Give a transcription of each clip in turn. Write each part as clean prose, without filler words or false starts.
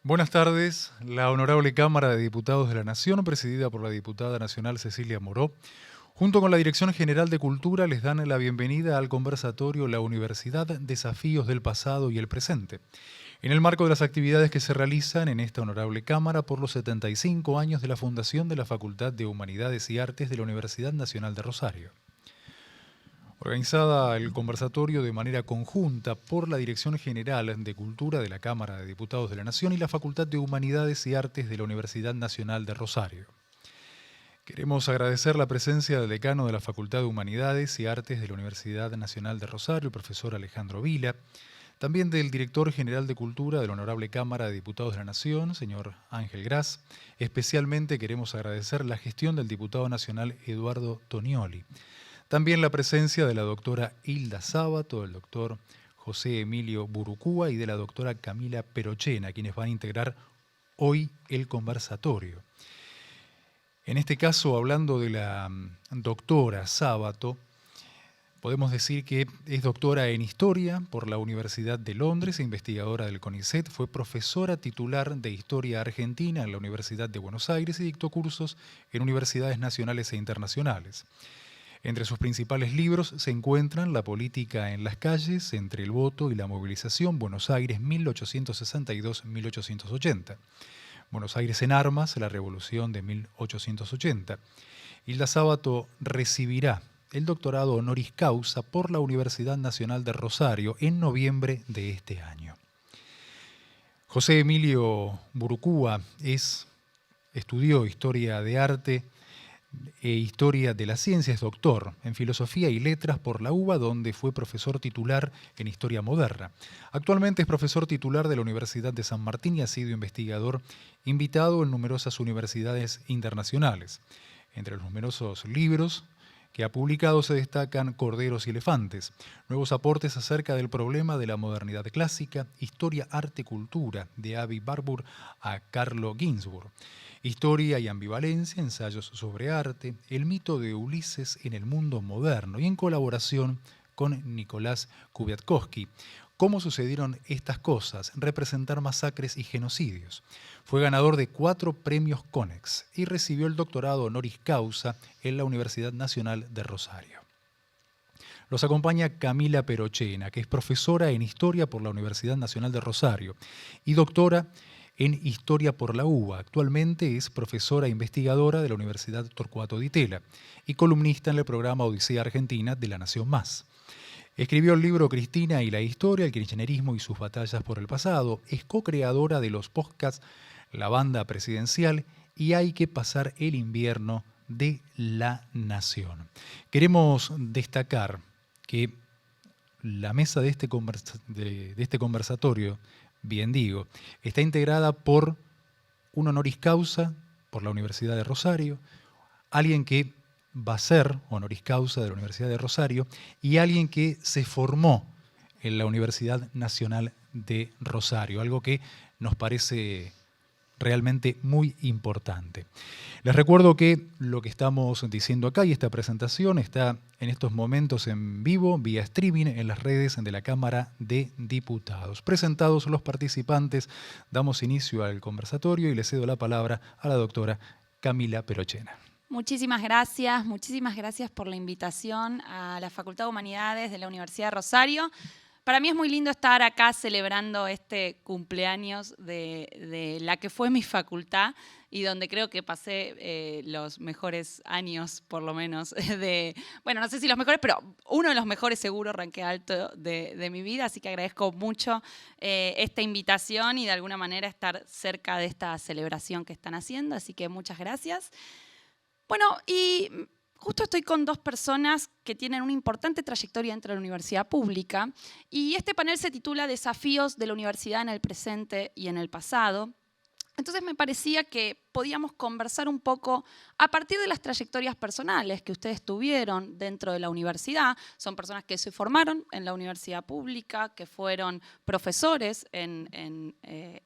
Buenas tardes. La Honorable Cámara de Diputados de la Nación, presidida por la diputada nacional Cecilia Moró, junto con la Dirección General de Cultura, les dan la bienvenida al conversatorio La Universidad, Desafíos del Pasado y el Presente, en el marco de las actividades que se realizan en esta Honorable Cámara por los 75 años de la fundación de la Facultad de Humanidades y Artes de la Universidad Nacional de Rosario. Organizada el conversatorio de manera conjunta por la Dirección General de Cultura de la Cámara de Diputados de la Nación y la Facultad de Humanidades y Artes de la Universidad Nacional de Rosario. Queremos agradecer la presencia del decano de la Facultad de Humanidades y Artes de la Universidad Nacional de Rosario, el profesor Alejandro Vila, también del director general de Cultura de la Honorable Cámara de Diputados de la Nación, señor Ángel Gras. Especialmente queremos agradecer la gestión del diputado nacional Eduardo Tonioli. También la presencia de la doctora Hilda Sábato, del doctor José Emilio Burucúa y de la doctora Camila Perochena, quienes van a integrar hoy el conversatorio. En este caso, hablando de la doctora Sábato, podemos decir que es doctora en Historia por la Universidad de Londres e investigadora del CONICET. Fue profesora titular de Historia Argentina en la Universidad de Buenos Aires y dictó cursos en universidades nacionales e internacionales. Entre sus principales libros se encuentran La política en las calles, Entre el voto y la movilización, Buenos Aires 1862-1880. Buenos Aires en armas, la revolución de 1880. Hilda Sábato recibirá el doctorado honoris causa por la Universidad Nacional de Rosario en noviembre de este año. José Emilio Burucúa estudió Historia de Arte e Historia de la Ciencia, es doctor en Filosofía y Letras por la UBA, donde fue profesor titular en Historia Moderna. Actualmente es profesor titular de la Universidad de San Martín y ha sido investigador invitado en numerosas universidades internacionales. Entre los numerosos libros que ha publicado se destacan Corderos y Elefantes, nuevos aportes acerca del problema de la modernidad clásica, Historia, Arte, Cultura, de Avi Barbour a Carlo Ginzburg, Historia y ambivalencia, ensayos sobre arte, el mito de Ulises en el mundo moderno y en colaboración con Nicolás Kubiatkowski. ¿Cómo sucedieron estas cosas? Representar masacres y genocidios. Fue ganador de 4 premios Conex y recibió el doctorado honoris causa en la Universidad Nacional de Rosario. Los acompaña Camila Perochena, que es profesora en Historia por la Universidad Nacional de Rosario y doctora en Historia por la UBA. Actualmente es profesora e investigadora de la Universidad Torcuato Di Tella y columnista en el programa Odisea Argentina de La Nación Más. Escribió el libro Cristina y la historia, el kirchnerismo y sus batallas por el pasado. Es co-creadora de los podcasts La Banda Presidencial y Hay que pasar el invierno de La Nación. Queremos destacar que la mesa de este conversatorio, bien digo, está integrada por un honoris causa por la Universidad de Rosario, alguien que va a ser honoris causa de la Universidad de Rosario y alguien que se formó en la Universidad Nacional de Rosario, algo que nos parece realmente muy importante. Les recuerdo que lo que estamos diciendo acá y esta presentación está en estos momentos en vivo, vía streaming, en las redes de la Cámara de Diputados. Presentados los participantes, damos inicio al conversatorio y le cedo la palabra a la doctora Camila Perochena. Muchísimas gracias por la invitación a la Facultad de Humanidades de la Universidad de Rosario. Para mí es muy lindo estar acá celebrando este cumpleaños de la que fue mi facultad y donde creo que pasé los mejores años, por lo menos, bueno, no sé si los mejores, pero uno de los mejores seguro, ranqué alto de mi vida, así que agradezco mucho esta invitación y de alguna manera estar cerca de esta celebración que están haciendo, así que muchas gracias. Bueno, y justo estoy con 2 personas que tienen una importante trayectoria dentro de la universidad pública y este panel se titula Desafíos de la universidad en el presente y en el pasado. Entonces me parecía que podíamos conversar un poco a partir de las trayectorias personales que ustedes tuvieron dentro de la universidad. Son personas que se formaron en la universidad pública, que fueron profesores en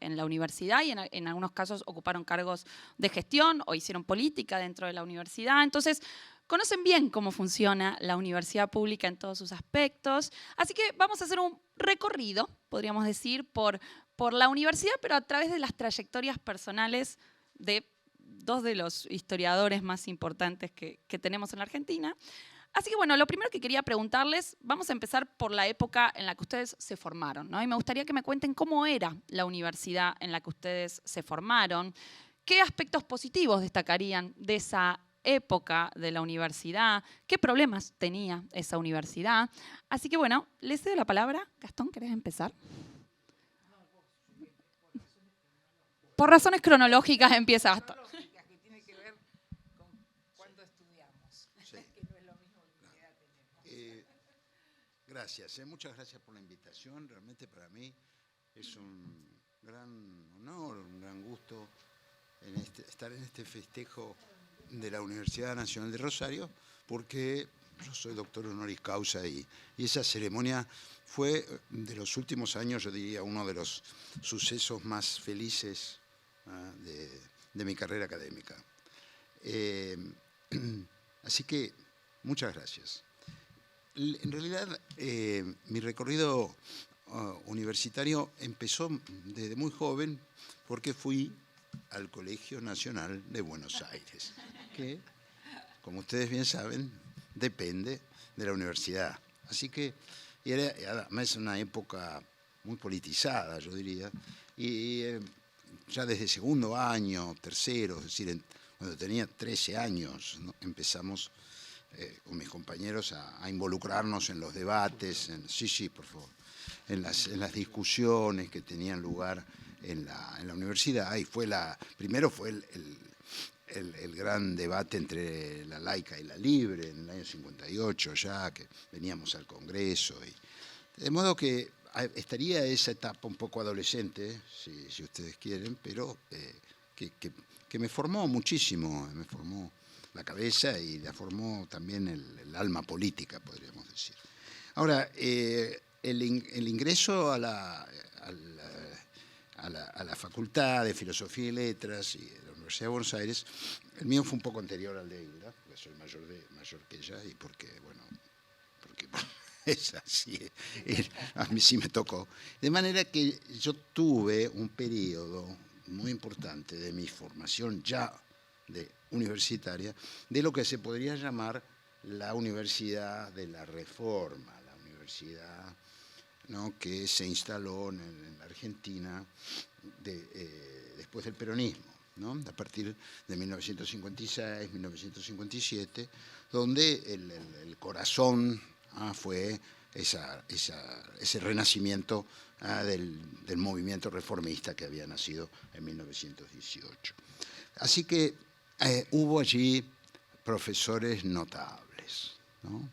la universidad y en algunos casos ocuparon cargos de gestión o hicieron política dentro de la universidad. Entonces, conocen bien cómo funciona la universidad pública en todos sus aspectos. Así que vamos a hacer un recorrido, podríamos decir, por por la universidad, pero a través de las trayectorias personales de dos de los historiadores más importantes que tenemos en la Argentina. Así que bueno, lo primero que quería preguntarles, vamos a empezar por la época en la que ustedes se formaron, ¿no? Y me gustaría que me cuenten cómo era la universidad en la que ustedes se formaron, qué aspectos positivos destacarían de esa época de la universidad, qué problemas tenía esa universidad. Así que bueno, les cedo la palabra. Gastón, ¿querés empezar? Por razones cronológicas empieza Gastón. Que tiene que ver con cuánto estudiamos, Sí. que no es lo mismo que edad tenemos. Gracias, muchas gracias por la invitación. Realmente para mí es un gran honor, un gran gusto estar en este festejo de la Universidad Nacional de Rosario, porque yo soy doctor honoris causa y esa ceremonia fue de los últimos años, yo diría, uno de los sucesos más felices de mi carrera académica. Así que muchas gracias. En realidad, mi recorrido universitario empezó desde muy joven porque fui al Colegio Nacional de Buenos Aires, que, como ustedes bien saben, depende de la universidad. Así que era además una época muy politizada, yo diría, y ya desde segundo año, tercero, es decir, cuando tenía 13 años, ¿no? Empezamos con mis compañeros a involucrarnos en los debates, sí, por favor, en las discusiones que tenían lugar en la universidad. Y primero fue el gran debate entre la laica y la libre en el año 58 ya, que veníamos al Congreso. De modo que estaría esa etapa un poco adolescente, si ustedes quieren, pero que me formó muchísimo, me formó la cabeza y la formó también el alma política, podríamos decir. Ahora, el ingreso a la Facultad de Filosofía y Letras y de la Universidad de Buenos Aires, el mío fue un poco anterior al de Hilda, porque soy mayor que ella y porque es así, a mí sí me tocó. De manera que yo tuve un periodo muy importante de mi formación ya universitaria, de lo que se podría llamar la Universidad de la Reforma, la universidad, ¿no?, que se instaló en la Argentina después del peronismo, ¿no?, a partir de 1956, 1957, donde el corazón fue ese renacimiento del movimiento reformista que había nacido en 1918. Así que hubo allí profesores notables, ¿no?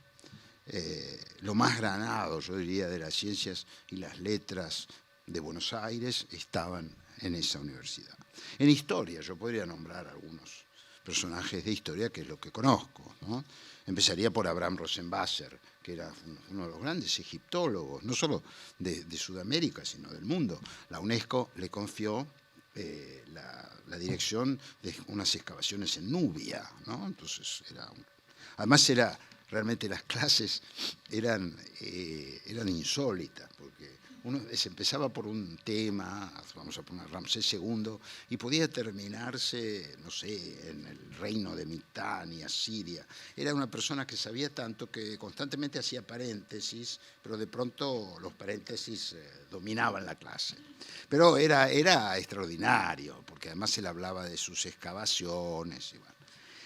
Lo más granado, yo diría, de las ciencias y las letras de Buenos Aires estaban en esa universidad. En historia, yo podría nombrar algunos personajes de historia, que es lo que conozco, ¿no? Empezaría por Abraham Rosenwasser, que era uno de los grandes egiptólogos, no solo de Sudamérica, sino del mundo. La UNESCO le confió la dirección de unas excavaciones en Nubia, ¿no? Entonces además realmente las clases eran insólitas, porque se empezaba por un tema, vamos a poner Ramsés II, y podía terminarse, no sé, en el reino de Mitania, Siria. Era una persona que sabía tanto que constantemente hacía paréntesis, pero de pronto los paréntesis dominaban la clase. Pero era extraordinario, porque además él hablaba de sus excavaciones. Y bueno.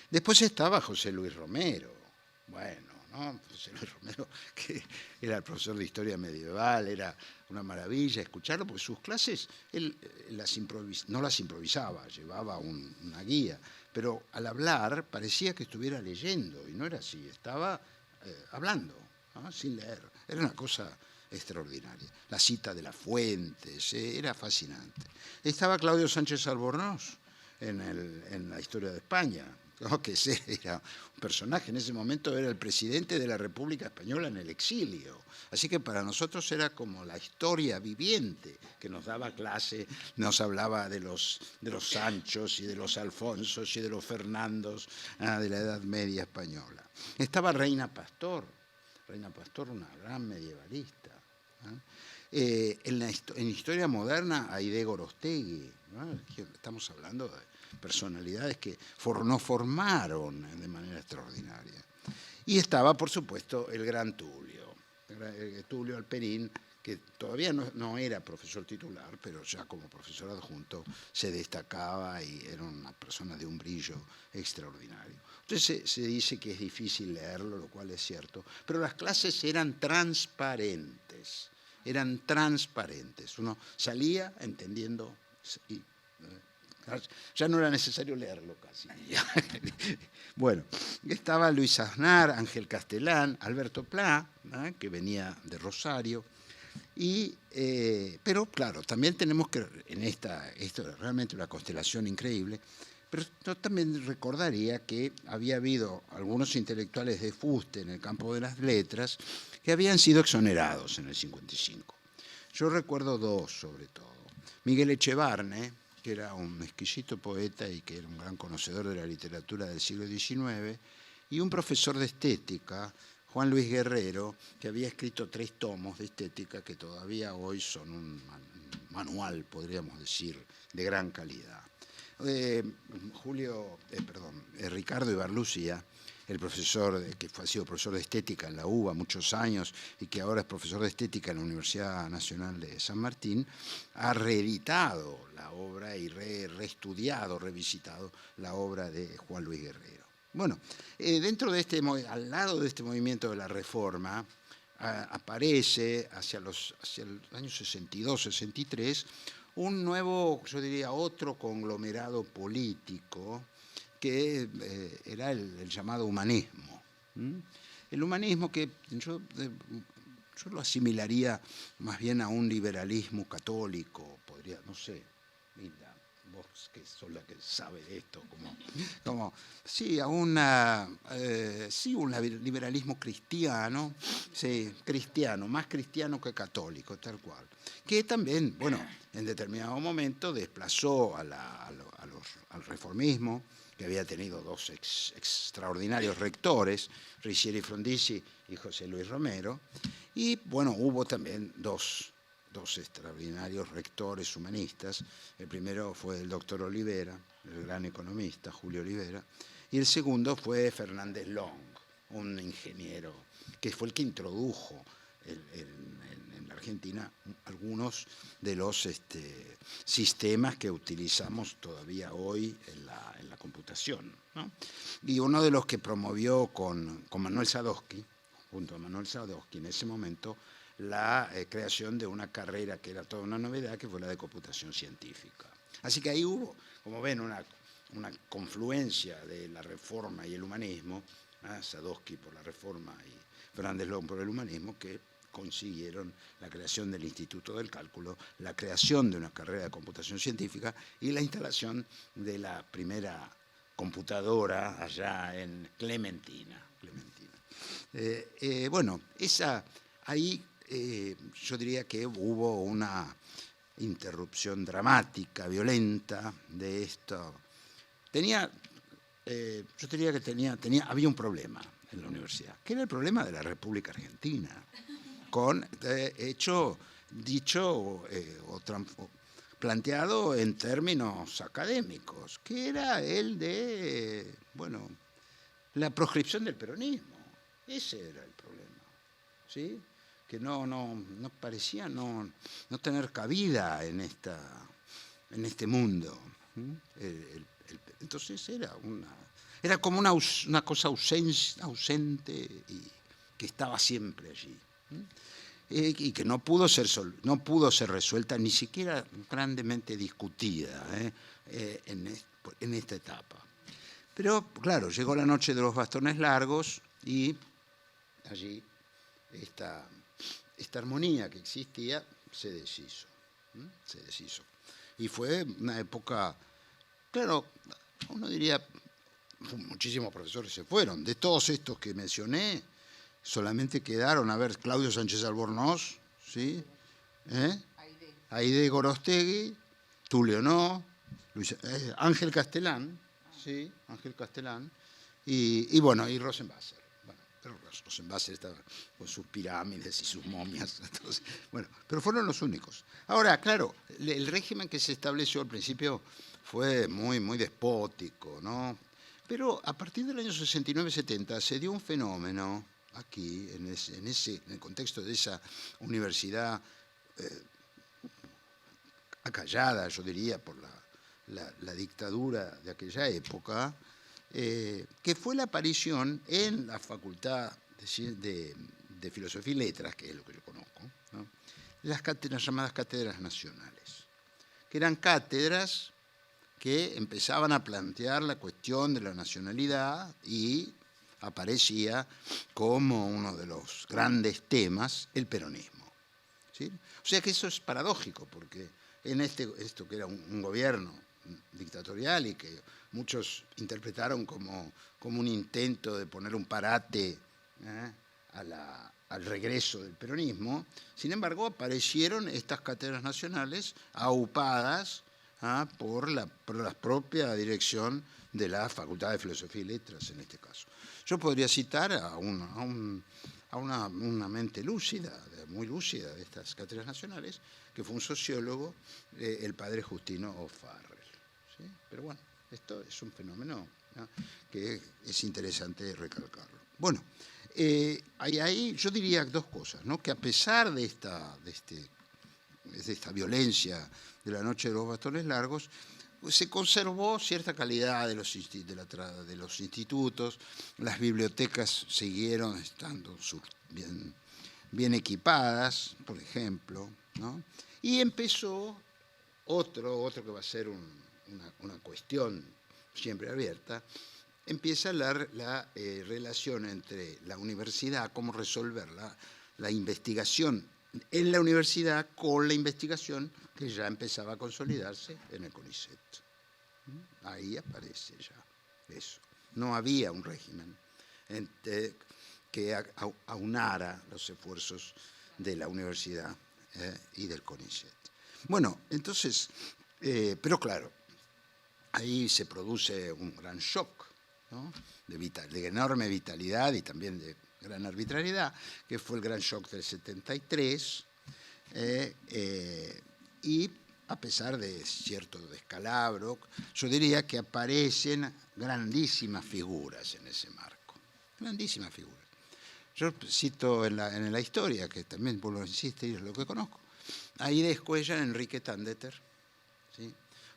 Después estaba José Luis Romero. Bueno, ¿no? José Luis Romero, que era el profesor de historia medieval, era una maravilla escucharlo, porque sus clases él no las improvisaba, llevaba una guía, pero al hablar parecía que estuviera leyendo, y no era así, estaba hablando, ¿no?, sin leer. Era una cosa extraordinaria. La cita de las fuentes, era fascinante. Estaba Claudio Sánchez Albornoz en la historia de España, ¿no?, que era un personaje, en ese momento era el presidente de la República Española en el exilio. Así que para nosotros era como la historia viviente, que nos daba clase, nos hablaba de los Sanchos y de los Alfonsos y de los Fernandos de la Edad Media española. Estaba Reina Pastor, una gran medievalista. En historia moderna, Aide Gorostegui, ¿no? Estamos hablando de personalidades que nos formaron de manera extraordinaria. Y estaba, por supuesto, el gran Tulio, Tulio Alperín, que todavía no era profesor titular, pero ya como profesor adjunto se destacaba y era una persona de un brillo extraordinario. Entonces se dice que es difícil leerlo, lo cual es cierto, pero las clases eran transparentes. Uno salía entendiendo y ya no era necesario leerlo casi. Bueno, estaba Luis Aznar, Ángel Castelán, Alberto Pla, ¿no? Que venía de Rosario. Pero claro, también tenemos que, esto es realmente una constelación increíble, pero yo también recordaría que había habido algunos intelectuales de fuste en el campo de las letras que habían sido exonerados en el 55. Yo recuerdo dos, sobre todo. Miguel Echevarne, que era un exquisito poeta y que era un gran conocedor de la literatura del siglo XIX, y un profesor de estética, Juan Luis Guerrero, que había escrito 3 tomos de estética que todavía hoy son un manual, podríamos decir, de gran calidad. Ricardo Ibarlucía, el profesor que ha sido profesor de estética en la UBA muchos años y que ahora es profesor de estética en la Universidad Nacional de San Martín, ha reeditado la obra y reestudiado, revisitado la obra de Juan Luis Guerrero. Bueno, al lado de este movimiento de la Reforma, aparece hacia el año 62, 63, un nuevo, yo diría, otro conglomerado político que era el llamado humanismo. El humanismo que yo lo asimilaría más bien a un liberalismo católico, no sé, Linda, vos que sos la que sabe de esto, sí, un liberalismo cristiano, sí, cristiano, más cristiano que católico, tal cual, que también, bueno, en determinado momento desplazó al reformismo, que había tenido 2 extraordinarios rectores, Riccieri Frondizi y José Luis Romero, y bueno, hubo también dos extraordinarios rectores humanistas. El primero fue el doctor Olivera, el gran economista, Julio Olivera, y el segundo fue Fernández Long, un ingeniero, que fue el que introdujo en la Argentina algunos de los sistemas que utilizamos todavía hoy en la computación, ¿no? Y uno de los que promovió con Manuel Sadowski, junto a Manuel Sadowski en ese momento, la creación de una carrera que era toda una novedad, que fue la de computación científica. Así que ahí hubo, como ven, una confluencia de la Reforma y el humanismo, Sadowski por la Reforma y Fernández Long por el humanismo, que consiguieron la creación del Instituto del Cálculo, la creación de una carrera de computación científica y la instalación de la primera computadora allá en Clementina. Bueno, ahí yo diría que hubo una interrupción dramática, violenta de esto. Yo diría que había un problema en la universidad, que era el problema de la República Argentina, planteado en términos académicos, que era el de, bueno, la proscripción del peronismo. Ese era el problema, ¿sí? Que no parecía no tener cabida en este mundo. Entonces era como una cosa ausente y que estaba siempre allí. Y que no pudo ser resuelta, ni siquiera grandemente discutida en esta etapa. Pero claro, llegó la noche de los bastones largos y allí esta armonía que existía se deshizo. Y fue una época, claro, uno diría, muchísimos profesores se fueron. De todos estos que mencioné, solamente quedaron, Claudio Sánchez Albornoz, ¿sí? Aide Gorostegui, Tulio No, Ángel Castelán, ¿sí? Ángel Castelán, y Rosenwasser. Bueno, pero los envases estaban con sus pirámides y sus momias. Entonces, bueno, pero fueron los únicos. Ahora, claro, el régimen que se estableció al principio fue muy despótico, ¿no? Pero a partir del año 69-70 se dio un fenómeno aquí, en el contexto de esa universidad acallada, yo diría, por la dictadura de aquella época, que fue la aparición en la Facultad de Filosofía y Letras, que es lo que yo conozco, ¿no? Las llamadas cátedras nacionales, que eran cátedras que empezaban a plantear la cuestión de la nacionalidad y aparecía como uno de los grandes temas el peronismo, ¿sí? O sea que eso es paradójico, porque en esto que era un gobierno dictatorial y que muchos interpretaron como un intento de poner un parate al regreso del peronismo, sin embargo aparecieron estas cátedras nacionales aupadas por la propia dirección de la Facultad de Filosofía y Letras en este caso. Yo podría citar a una mente lúcida, muy lúcida de estas cátedras nacionales, que fue un sociólogo, el padre Justino O'Farrell, ¿sí? Pero bueno, esto es un fenómeno, ¿no?, que es interesante recalcarlo. Bueno, ahí yo diría dos cosas, ¿no? Que a pesar de esta violencia de la noche de los bastones largos, se conservó cierta calidad de los institutos, las bibliotecas siguieron estando bien equipadas, por ejemplo, ¿no? Y empezó otro que va a ser una cuestión siempre abierta, empieza la relación entre la universidad, cómo resolver la investigación en la universidad con la investigación que ya empezaba a consolidarse en el CONICET. Ahí aparece ya eso. No había un régimen que aunara los esfuerzos de la universidad y del CONICET. Bueno, entonces, pero claro, ahí se produce un gran shock, ¿no?, de enorme vitalidad y también de gran arbitrariedad, que fue el gran shock del 73, y a pesar de cierto descalabro, yo diría que aparecen grandísimas figuras en ese marco, grandísimas figuras. Yo cito en la historia, que también vuelvo a insistir, es lo que conozco, ahí descuellan Enrique Tándeter, ¿sí?,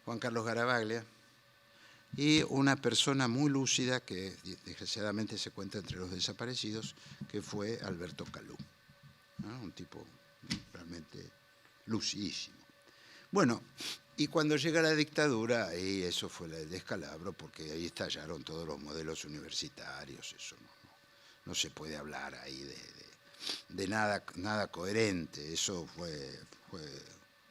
Juan Carlos Garavaglia, y una persona muy lúcida que desgraciadamente se cuenta entre los desaparecidos, que fue Alberto Calú, ¿no?, un tipo realmente lucidísimo. Bueno, y cuando llega la dictadura, ahí eso fue el descalabro, porque ahí estallaron todos los modelos universitarios, eso no se puede hablar ahí de nada coherente, eso fue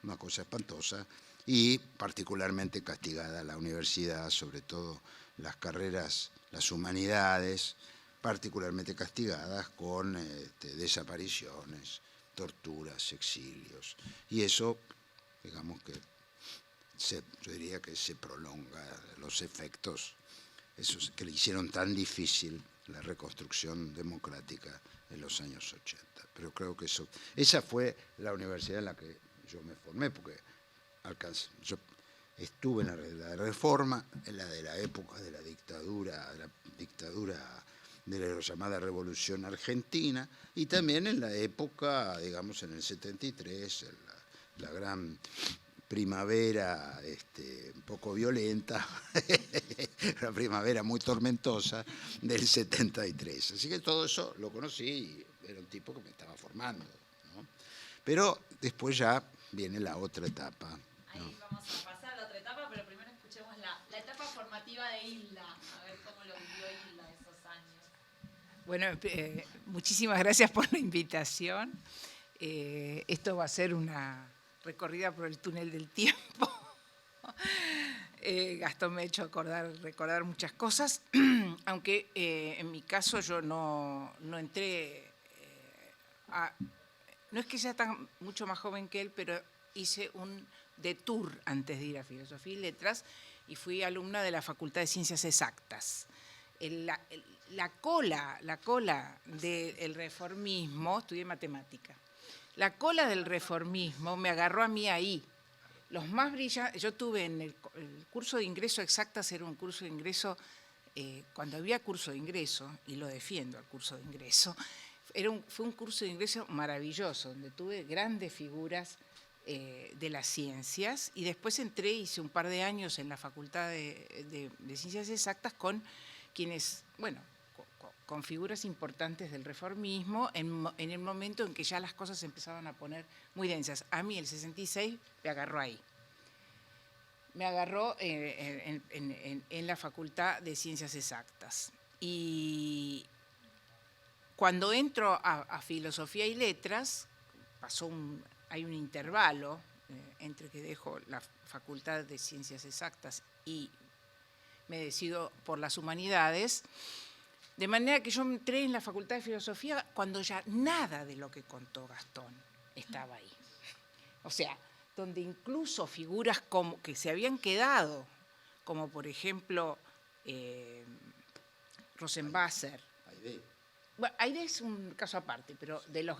una cosa espantosa, y particularmente castigada la universidad, sobre todo las carreras, las humanidades, particularmente castigadas con desapariciones, torturas, exilios, y eso, digamos que yo diría que se prolonga los efectos, esos que le hicieron tan difícil la reconstrucción democrática en los años 80. Pero creo que esa fue la universidad en la que yo me formé, porque yo estuve en la Reforma, en la de la época de la dictadura de la llamada Revolución Argentina, y también en la época, digamos, en el 73, la gran primavera un poco violenta, la primavera muy tormentosa del 73. Así que todo eso lo conocí y era un tipo que me estaba formando, ¿no? Pero después ya viene la otra etapa, ¿no? Ahí vamos a pasar a la otra etapa, pero primero escuchemos la etapa formativa de Hilda, a ver cómo lo vivió Hilda esos años. Bueno, muchísimas gracias por la invitación. Esto va a ser una recorrida por el túnel del tiempo. Gastón me ha hecho recordar muchas cosas, aunque en mi caso yo no entré no es que sea mucho más joven que él, pero hice un detour antes de ir a Filosofía y Letras y fui alumna de la Facultad de Ciencias Exactas. la cola del reformismo, estudié matemática, la cola del reformismo me agarró a mí ahí. Los más brillantes, yo tuve en el curso de ingreso Exactas, era un curso de ingreso, cuando había curso de ingreso, y lo defiendo al curso de ingreso, fue un curso de ingreso maravilloso, donde tuve grandes figuras de las ciencias, y después hice un par de años en la Facultad de Ciencias Exactas con quienes, bueno, con figuras importantes del reformismo, en el momento en que ya las cosas se empezaban a poner muy densas. A mí el 66 me agarró ahí. Me agarró en la Facultad de Ciencias Exactas. Y cuando entro a Filosofía y Letras, hay un intervalo entre que dejo la Facultad de Ciencias Exactas y me decido por las Humanidades, de manera que yo entré en la Facultad de Filosofía cuando ya nada de lo que contó Gastón estaba ahí. O sea, donde incluso figuras que se habían quedado, como por ejemplo Rosenbasser. Bueno, Aide es un caso aparte, pero de los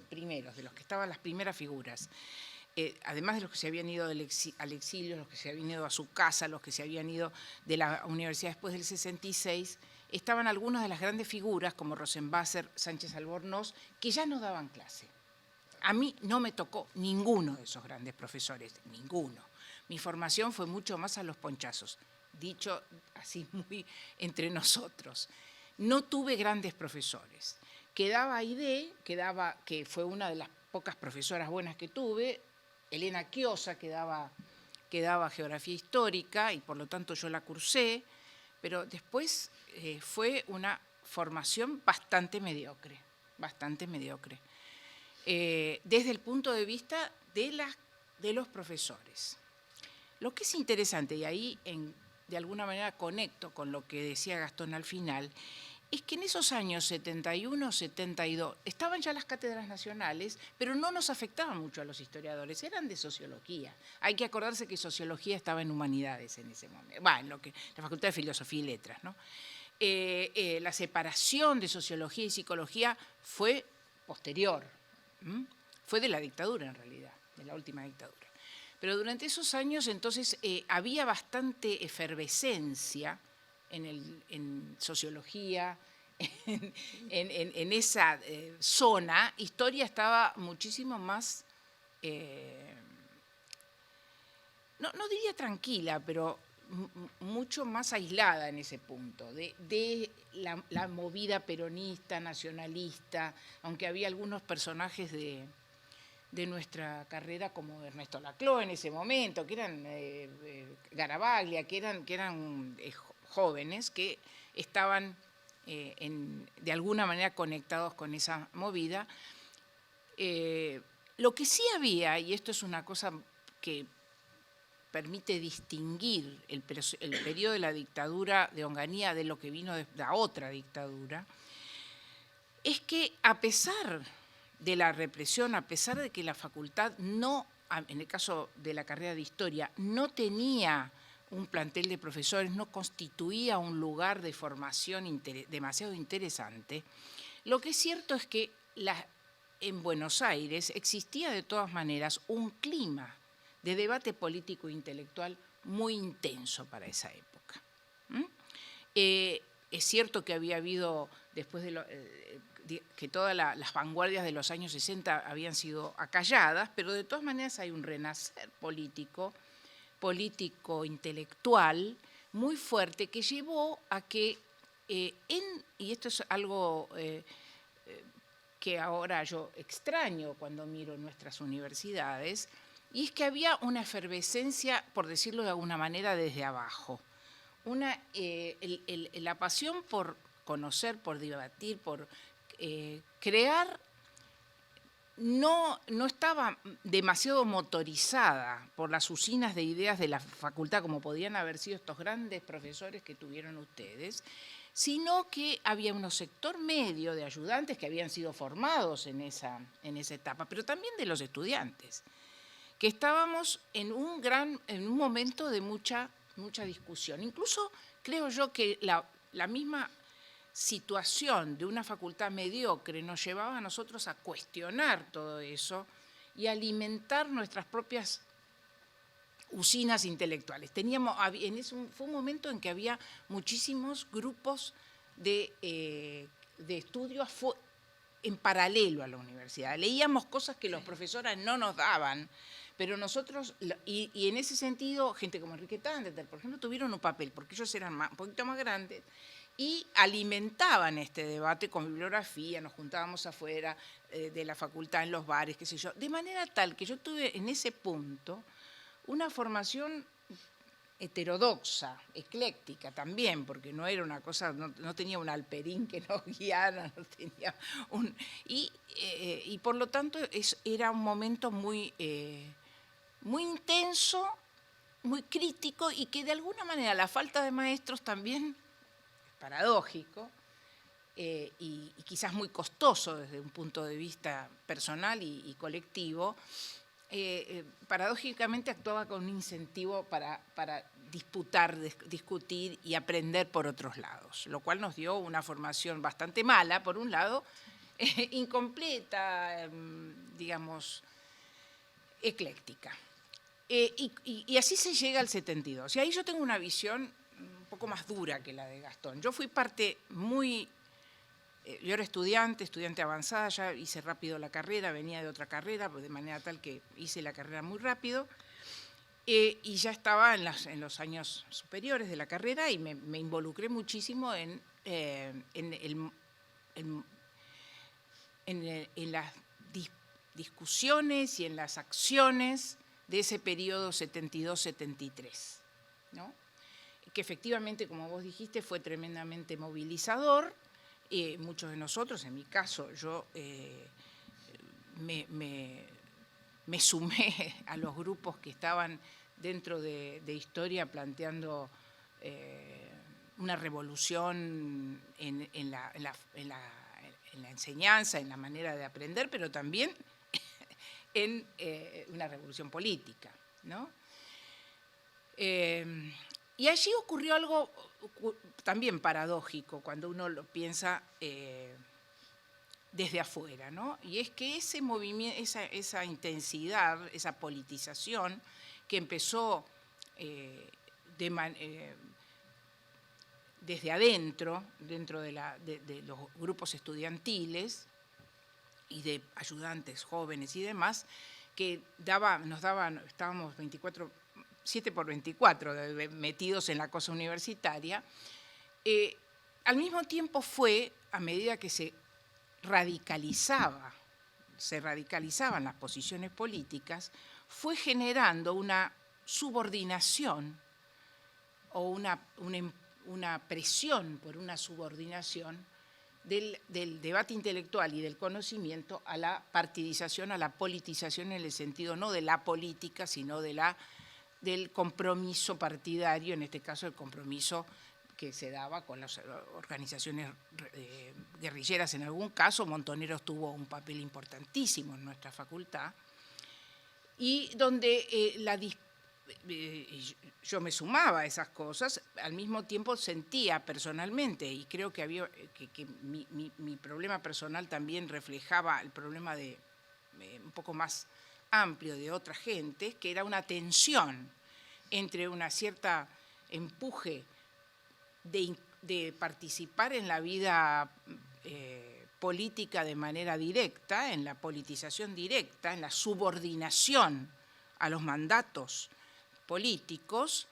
primeros, de los que estaban las primeras figuras, además de los que se habían ido al exilio, los que se habían ido a su casa, los que se habían ido de la universidad después del 66, estaban algunas de las grandes figuras, como Rosenbasser, Sánchez Albornoz, que ya no daban clase. A mí no me tocó ninguno de esos grandes profesores, ninguno. Mi formación fue mucho más a los ponchazos, dicho así muy entre nosotros. No tuve grandes profesores. Quedaba Aide, que fue una de las pocas profesoras buenas que tuve, Elena Chiosa, que daba Geografía Histórica, y por lo tanto yo la cursé, pero después fue una formación bastante mediocre, desde el punto de vista de los profesores. Lo que es interesante, y ahí de alguna manera conecto con lo que decía Gastón al final, es que en esos años 71, 72, estaban ya las cátedras nacionales, pero no nos afectaban mucho a los historiadores, eran de sociología. Hay que acordarse que sociología estaba en humanidades en ese momento, la Facultad de Filosofía y Letras, ¿no? La separación de sociología y psicología fue posterior, fue de la dictadura en realidad, de la última dictadura. Pero durante esos años entonces había bastante efervescencia en sociología, en esa zona. Historia estaba muchísimo más, no diría tranquila, pero mucho más aislada en ese punto, de la movida peronista, nacionalista, aunque había algunos personajes de nuestra carrera, como Ernesto Laclau en ese momento, que eran Garavaglia, que eran jóvenes que estaban de alguna manera conectados con esa movida. Lo que sí había, y esto es una cosa que permite distinguir el periodo de la dictadura de Onganía de lo que vino de la otra dictadura, es que a pesar de la represión, a pesar de que la facultad no, en el caso de la carrera de Historia, no tenía un plantel de profesores, no constituía un lugar de formación demasiado interesante, lo que es cierto es que en Buenos Aires existía de todas maneras un clima de debate político e intelectual muy intenso para esa época. Es cierto que había habido, después que todas las vanguardias de los años 60 habían sido acalladas, pero de todas maneras hay un renacer político, intelectual, muy fuerte, que llevó a que, y esto es algo que ahora yo extraño cuando miro nuestras universidades, y es que había una efervescencia, por decirlo de alguna manera, desde abajo. La pasión por conocer, por debatir, por crear, no estaba demasiado motorizada por las usinas de ideas de la facultad, como podían haber sido estos grandes profesores que tuvieron ustedes, sino que había un sector medio de ayudantes que habían sido formados en esa etapa, pero también de los estudiantes, que estábamos en un momento de mucha discusión. Incluso creo yo que la misma situación de una facultad mediocre nos llevaba a nosotros a cuestionar todo eso y alimentar nuestras propias usinas intelectuales. Fue un momento en que había muchísimos grupos de estudios en paralelo a la universidad. Leíamos cosas que los profesores no nos daban, pero nosotros, y en ese sentido, gente como Enrique Tandeter, por ejemplo, tuvieron un papel, porque ellos eran un poquito más grandes, y alimentaban este debate con bibliografía, nos juntábamos afuera de la facultad, en los bares, qué sé yo, de manera tal que yo tuve en ese punto una formación heterodoxa, ecléctica también, porque no era una cosa, no tenía un alperín que nos guiara, no tenía y por lo tanto era un momento muy intenso, muy crítico, y que de alguna manera la falta de maestros también, paradójico, y quizás muy costoso desde un punto de vista personal y colectivo, paradójicamente actuaba con un incentivo para discutir y aprender por otros lados, lo cual nos dio una formación bastante mala, por un lado, incompleta, digamos, ecléctica. Y así se llega al 72. Y ahí yo tengo una visión un poco más dura que la de Gastón. Yo fui parte muy... Yo era estudiante avanzada, ya hice rápido la carrera, venía de otra carrera, de manera tal que hice la carrera muy rápido, y ya estaba en los años superiores de la carrera y me involucré muchísimo en las discusiones y en las acciones de ese periodo 72-73, ¿no? Que efectivamente, como vos dijiste, fue tremendamente movilizador. Muchos de nosotros, en mi caso, yo me sumé a los grupos que estaban dentro de historia planteando una revolución en la enseñanza, en la manera de aprender, pero también en una revolución política, ¿no? Y allí ocurrió algo también paradójico cuando uno lo piensa desde afuera, ¿no? Y es que ese movimiento, esa intensidad, esa politización que empezó desde adentro, dentro de los grupos estudiantiles y de ayudantes jóvenes y demás, que estábamos 7x24 metidos en la cosa universitaria, al mismo tiempo fue, a medida que se radicalizaban las posiciones políticas, fue generando una subordinación o una presión por una subordinación del debate intelectual y del conocimiento a la partidización, a la politización, en el sentido no de la política, sino del compromiso partidario, en este caso el compromiso que se daba con las organizaciones guerrilleras. En algún caso, Montoneros tuvo un papel importantísimo en nuestra facultad, y donde yo me sumaba a esas cosas, al mismo tiempo sentía personalmente, y creo que mi problema personal también reflejaba el problema un poco más amplio de otra gente, que era una tensión entre una cierta empuje de participar en la vida política de manera directa, en la politización directa, en la subordinación a los mandatos políticos,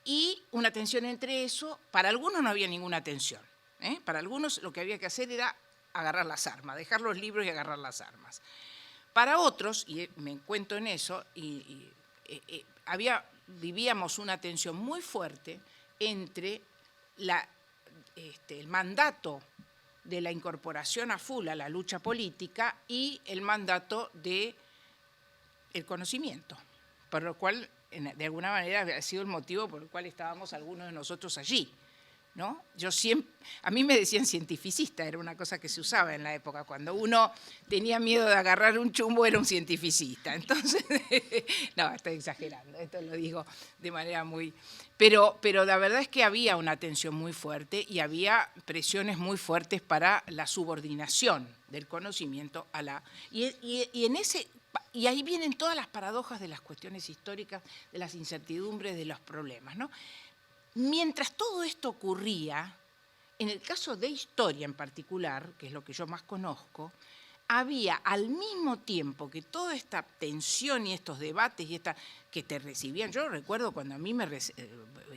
y una tensión entre eso. Para algunos no había ninguna tensión, para algunos lo que había que hacer era agarrar las armas, dejar los libros y agarrar las armas. Para otros, y me encuentro en eso, vivíamos una tensión muy fuerte entre el mandato de la incorporación a full a la lucha política y el mandato del conocimiento, por lo cual, de alguna manera, ha sido el motivo por el cual estábamos algunos de nosotros allí, ¿no? A mí me decían cientificista, era una cosa que se usaba en la época. Cuando uno tenía miedo de agarrar un chumbo, era un cientificista. Entonces, no, estoy exagerando, esto lo digo de manera muy... Pero la verdad es que había una tensión muy fuerte y había presiones muy fuertes para la subordinación del conocimiento a la... Y ahí vienen todas las paradojas de las cuestiones históricas, de las incertidumbres, de los problemas, ¿no? Mientras todo esto ocurría, en el caso de historia en particular, que es lo que yo más conozco, había al mismo tiempo que toda esta tensión y estos debates que te recibían. Yo recuerdo cuando a mí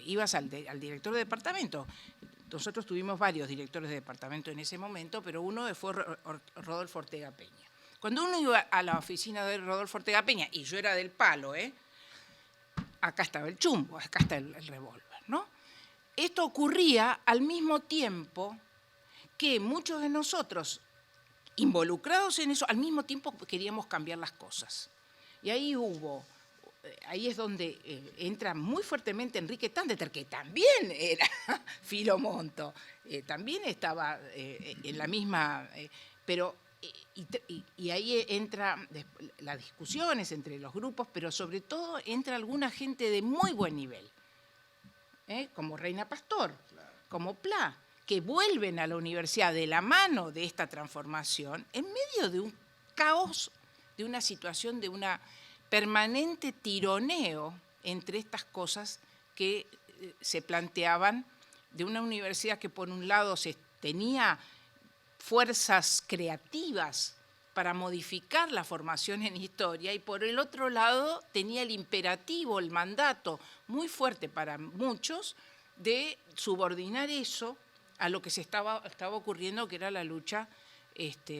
ibas al director de departamento. Nosotros tuvimos varios directores de departamento en ese momento, pero uno fue Rodolfo Ortega Peña. Cuando uno iba a la oficina de Rodolfo Ortega Peña, y yo era del palo, acá estaba el chumbo, acá está el revólver, ¿no? Esto ocurría al mismo tiempo que muchos de nosotros, involucrados en eso, al mismo tiempo queríamos cambiar las cosas. Y ahí es donde entra muy fuertemente Enrique Tándeter, que también era filomonto, también estaba en la misma, pero... Y ahí entra las discusiones entre los grupos, pero sobre todo entra alguna gente de muy buen nivel, como Reina Pastor, como Pla, que vuelven a la universidad de la mano de esta transformación en medio de un caos, de una situación, de una permanente tironeo entre estas cosas que se planteaban de una universidad que por un lado tenía fuerzas creativas para modificar la formación en historia y por el otro lado tenía el imperativo, el mandato muy fuerte para muchos de subordinar eso a lo que se estaba ocurriendo, que era la lucha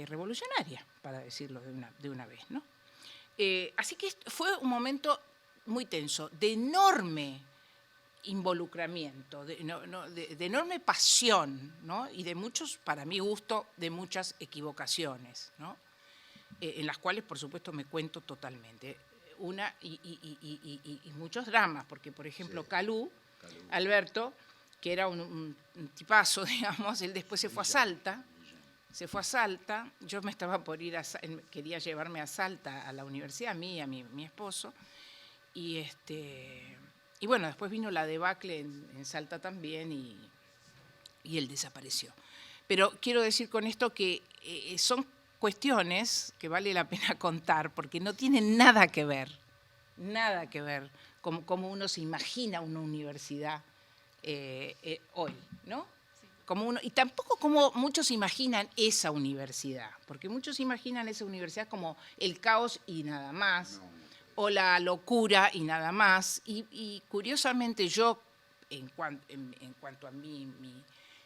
revolucionaria, para decirlo de una vez, ¿no? Así que fue un momento muy tenso, de enorme involucramiento, de enorme pasión, ¿no? Y de muchos, para mi gusto, de muchas equivocaciones, ¿no? En las cuales, por supuesto, me cuento totalmente. Y muchos dramas, porque, por ejemplo, sí. Calú, Alberto, que era un tipazo, digamos, él después se fue a Salta, yo me estaba por ir quería llevarme a Salta a la universidad, a mí y a mi esposo, y bueno, después vino la debacle en Salta también y él desapareció. Pero quiero decir con esto que son cuestiones que vale la pena contar porque no tienen nada que ver como uno se imagina una universidad hoy, ¿no? Y tampoco como muchos imaginan esa universidad, porque muchos imaginan esa universidad como el caos y nada más, o la locura y nada más. Y curiosamente yo, en cuanto a mi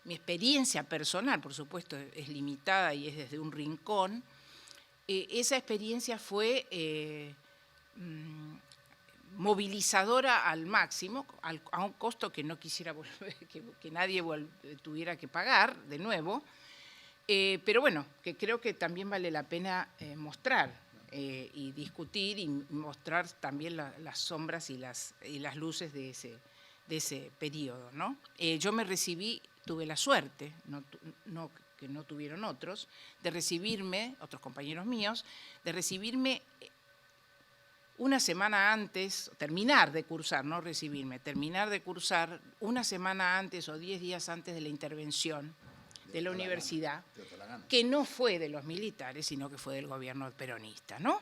experiencia personal, por supuesto es limitada y es desde un rincón, esa experiencia fue movilizadora al máximo, a un costo que no quisiera volver, que nadie tuviera que pagar de nuevo, pero bueno, que creo que también vale la pena mostrar y discutir y mostrar también las sombras y las luces de ese periodo, ¿no? Yo me recibí, tuve la suerte, que no tuvieron otros, de recibirme, otros compañeros míos, de recibirme una semana antes, terminar de cursar, no recibirme, terminar de cursar una semana antes o 10 días antes de la intervención de la universidad, que no fue de los militares, sino que fue del gobierno peronista, ¿no?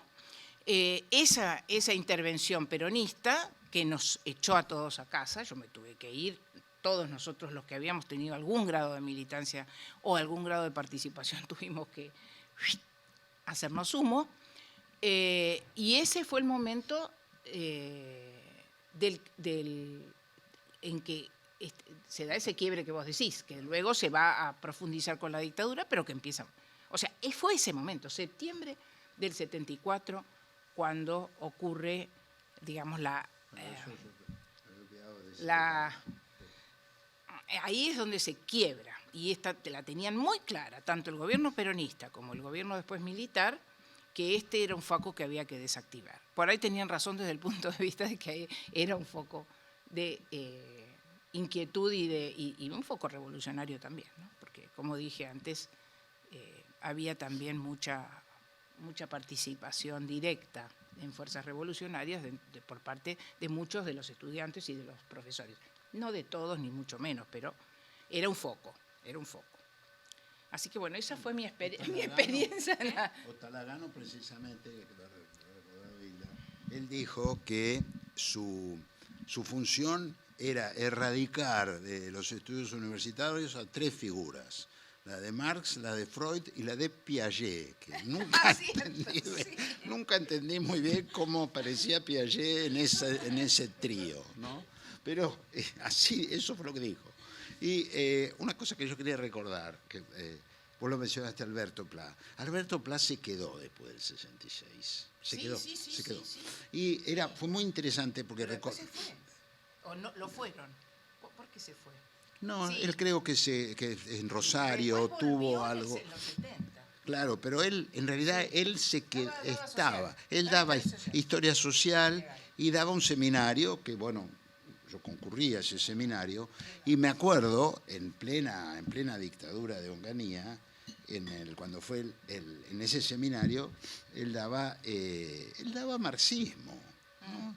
Esa intervención peronista que nos echó a todos a casa, yo me tuve que ir, todos nosotros los que habíamos tenido algún grado de militancia o algún grado de participación tuvimos que hacernos humo. Y ese fue el momento en que se da ese quiebre que vos decís, que luego se va a profundizar con la dictadura, pero que empieza... O sea, fue ese momento, septiembre del 74, cuando ocurre, digamos, ahí es donde se quiebra, y la tenían muy clara, tanto el gobierno peronista como el gobierno después militar, que este era un foco que había que desactivar. Por ahí tenían razón desde el punto de vista de que era un foco de inquietud y un foco revolucionario también, ¿no? Porque, como dije antes, había también mucha participación directa en fuerzas revolucionarias por parte de muchos de los estudiantes y de los profesores. No de todos, ni mucho menos, pero era un foco. Así que bueno, esa fue mi experiencia. Otalagano, precisamente, él dijo que su función era erradicar de los estudios universitarios a 3 figuras: la de Marx, la de Freud y la de Piaget, que nunca entendí muy bien cómo aparecía Piaget en ese trío, ¿no? Pero así, eso fue lo que dijo. Y una cosa que yo quería recordar, que vos lo mencionaste, Alberto Pla. Alberto Pla se quedó después del 66. Se quedó. Y fue muy interesante porque... ¿Pero después se fue? ¿O no, lo fueron? ¿Por qué se fue? No, él creo que en Rosario tuvo algo... En los 70. Claro, pero él, en realidad, él daba historia social y daba un seminario que, bueno, yo concurría a ese seminario y me acuerdo, en plena dictadura de Onganía, cuando fue en ese seminario, él daba marxismo, ¿no?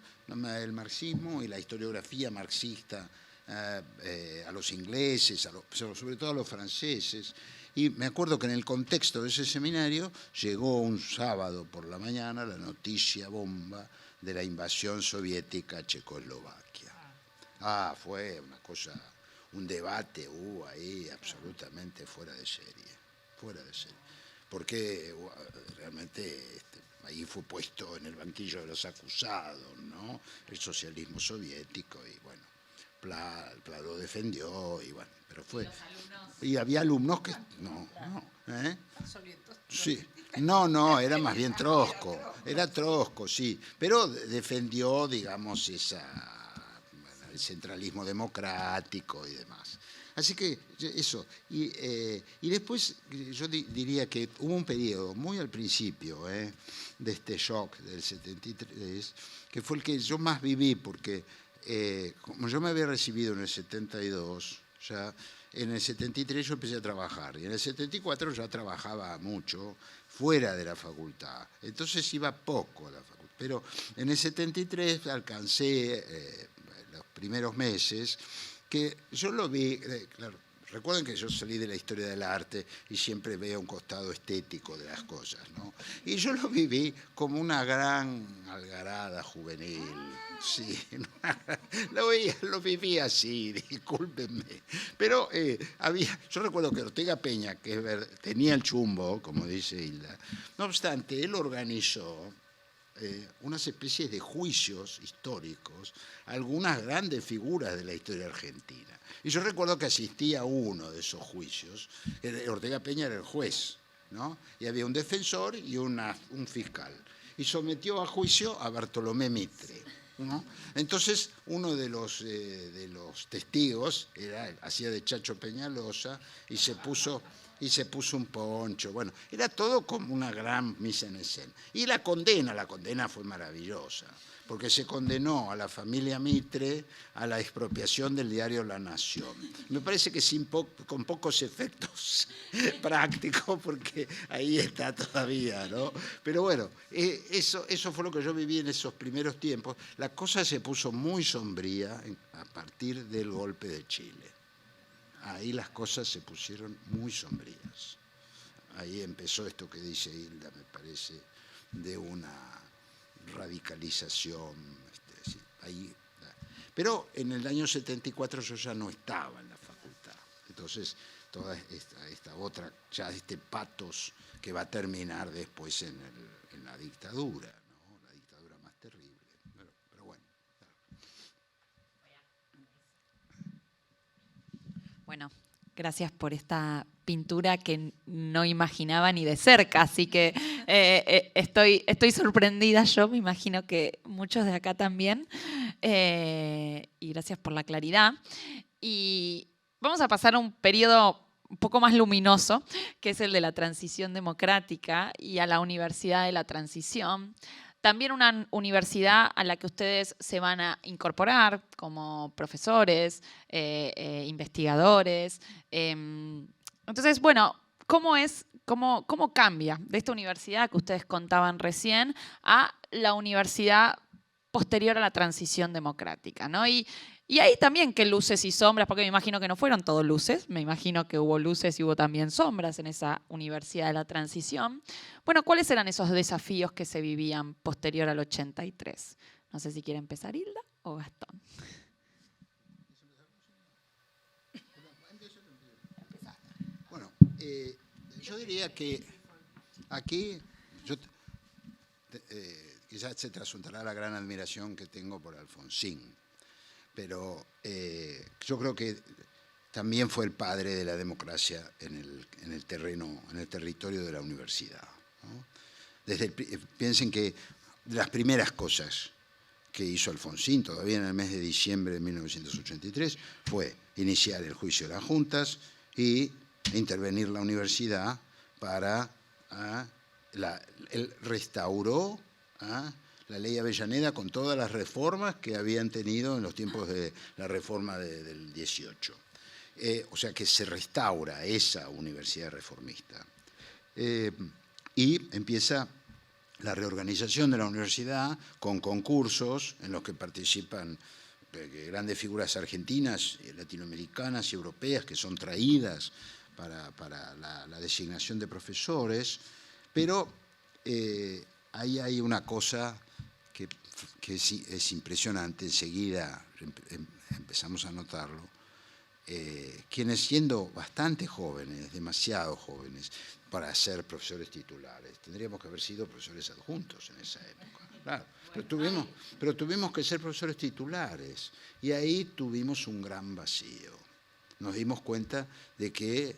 El marxismo y la historiografía marxista a los ingleses, sobre todo a los franceses. Y me acuerdo que en el contexto de ese seminario llegó un sábado por la mañana la noticia bomba de la invasión soviética a Checoslovaquia. Fue una cosa, un debate ahí absolutamente fuera de serie. Porque realmente ahí fue puesto en el banquillo de los acusados, ¿no? El socialismo soviético, y bueno, Pla lo defendió, y bueno, pero fue... Y había alumnos que... Sí. No, era más bien Trotsko. Era Trotsko, sí. Pero defendió, digamos, el centralismo democrático y demás. Así que eso. Y después yo diría que hubo un periodo muy al principio de este shock del 73, que fue el que yo más viví, porque como yo me había recibido en el 72, ya en el 73 yo empecé a trabajar, y en el 74 ya trabajaba mucho fuera de la facultad. Entonces iba poco a la facultad. Pero en el 73 alcancé los primeros meses, que yo lo vi, claro, recuerden que yo salí de la historia del arte y siempre veo un costado estético de las cosas, ¿no? Y yo lo viví como una gran algarada juvenil. Sí, lo viví así, discúlpenme. Pero yo recuerdo que Ortega Peña, que tenía el chumbo, como dice Hilda, no obstante, él organizó unas especies de juicios históricos a algunas grandes figuras de la historia argentina. Y yo recuerdo que asistí a uno de esos juicios. Ortega Peña era el juez, ¿no? Y había un defensor y un fiscal. Y sometió a juicio a Bartolomé Mitre, ¿no? Entonces, uno de los testigos hacía de Chacho Peñalosa y se puso un poncho. Bueno, era todo como una gran mise en escena. Y la condena fue maravillosa, porque se condenó a la familia Mitre a la expropiación del diario La Nación. Me parece que con pocos efectos prácticos, porque ahí está todavía, ¿no? Pero bueno, eso fue lo que yo viví en esos primeros tiempos. La cosa se puso muy sombría a partir del golpe de Chile. Ahí las cosas se pusieron muy sombrías. Ahí empezó esto que dice Hilda, me parece, de una radicalización. Pero en el año 74 yo ya no estaba en la facultad. Entonces, toda esta otra, ya este patos que va a terminar después en la dictadura, ¿no? La dictadura más terrible. Pero bueno. Bueno, gracias por esta pintura que no imaginaba ni de cerca, así que estoy sorprendida yo, me imagino que muchos de acá también, y gracias por la claridad. Y vamos a pasar a un periodo un poco más luminoso, que es el de la transición democrática y a la Universidad de la Transición, también una universidad a la que ustedes se van a incorporar como profesores, investigadores. Entonces, bueno, ¿cómo cambia de esta universidad que ustedes contaban recién a la universidad posterior a la transición democrática, ¿no? Y ahí también qué luces y sombras, porque me imagino que no fueron todo luces, me imagino que hubo luces y hubo también sombras en esa universidad de la transición. Bueno, ¿cuáles eran esos desafíos que se vivían posterior al 83? No sé si quiere empezar Hilda o Gastón. Bueno, yo diría que aquí quizás se trasuntará la gran admiración que tengo por Alfonsín, pero yo creo que también fue el padre de la democracia en el territorio de la universidad, ¿no? Piensen que de las primeras cosas que hizo Alfonsín, todavía en el mes de diciembre de 1983, fue iniciar el juicio de las juntas y intervenir la universidad para él restauró la ley Avellaneda con todas las reformas que habían tenido en los tiempos de la reforma del 18. O sea que se restaura esa universidad reformista. Y empieza la reorganización de la universidad con concursos en los que participan grandes figuras argentinas, latinoamericanas y europeas que son traídas para la designación de profesores, pero ahí hay una cosa que es impresionante, enseguida empezamos a notarlo, quienes siendo bastante jóvenes, demasiado jóvenes, para ser profesores titulares, tendríamos que haber sido profesores adjuntos en esa época, claro, pero tuvimos que ser profesores titulares, y ahí tuvimos un gran vacío. Nos dimos cuenta de que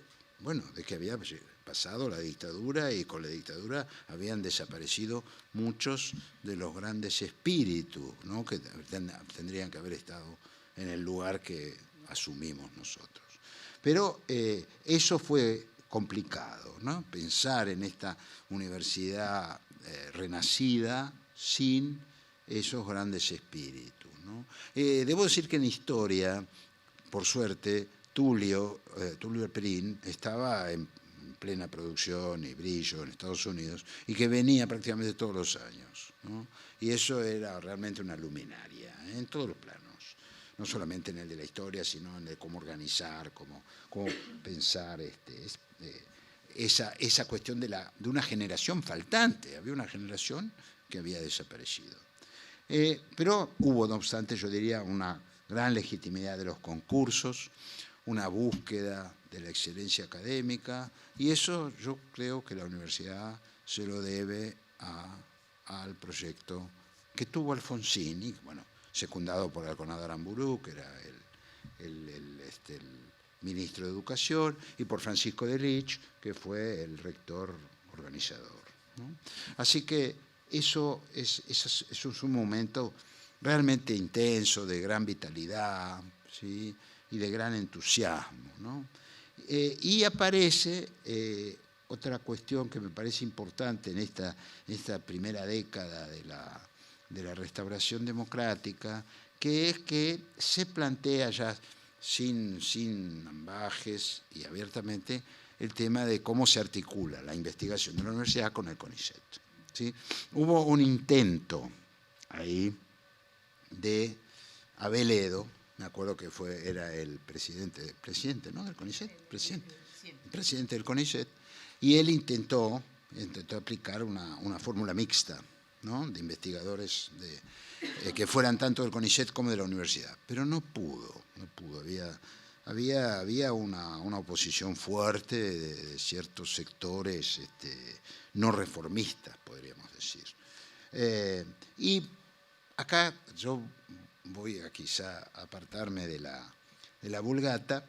había pasado la dictadura y con la dictadura habían desaparecido muchos de los grandes espíritus, ¿no? Que tendrían que haber estado en el lugar que asumimos nosotros. Pero eso fue complicado, ¿no? Pensar en esta universidad renacida sin esos grandes espíritus, ¿no? Debo decir que en historia, por suerte, Tulio Perín estaba en plena producción y brillo en Estados Unidos y que venía prácticamente todos los años, ¿no? Y eso era realmente una luminaria en todos los planos, no solamente en el de la historia, sino en el de cómo organizar, cómo pensar esa cuestión de una generación faltante. Había una generación que había desaparecido. Pero hubo, no obstante, yo diría, una gran legitimidad de los concursos, una búsqueda de la excelencia académica, y eso yo creo que la universidad se lo debe al proyecto que tuvo Alfonsín, y bueno, secundado por Alconada Aramburu, que era el ministro de Educación, y por Francisco de Rich, que fue el rector organizador, ¿no? Así que eso es un momento realmente intenso, de gran vitalidad, ¿sí? Y de gran entusiasmo, ¿no? Y aparece otra cuestión que me parece importante en esta primera década de la restauración democrática, que es que se plantea ya sin ambajes y abiertamente el tema de cómo se articula la investigación de la universidad con el CONICET, ¿sí? Hubo un intento ahí de Aveledo, me acuerdo que era el presidente, ¿no?, del CONICET, presidente del CONICET, y él intentó aplicar una fórmula mixta, ¿no?, de investigadores que fueran tanto del CONICET como de la universidad, pero no pudo, había una oposición fuerte de ciertos sectores no reformistas, podríamos decir. Y acá yo voy a quizá apartarme de la Vulgata,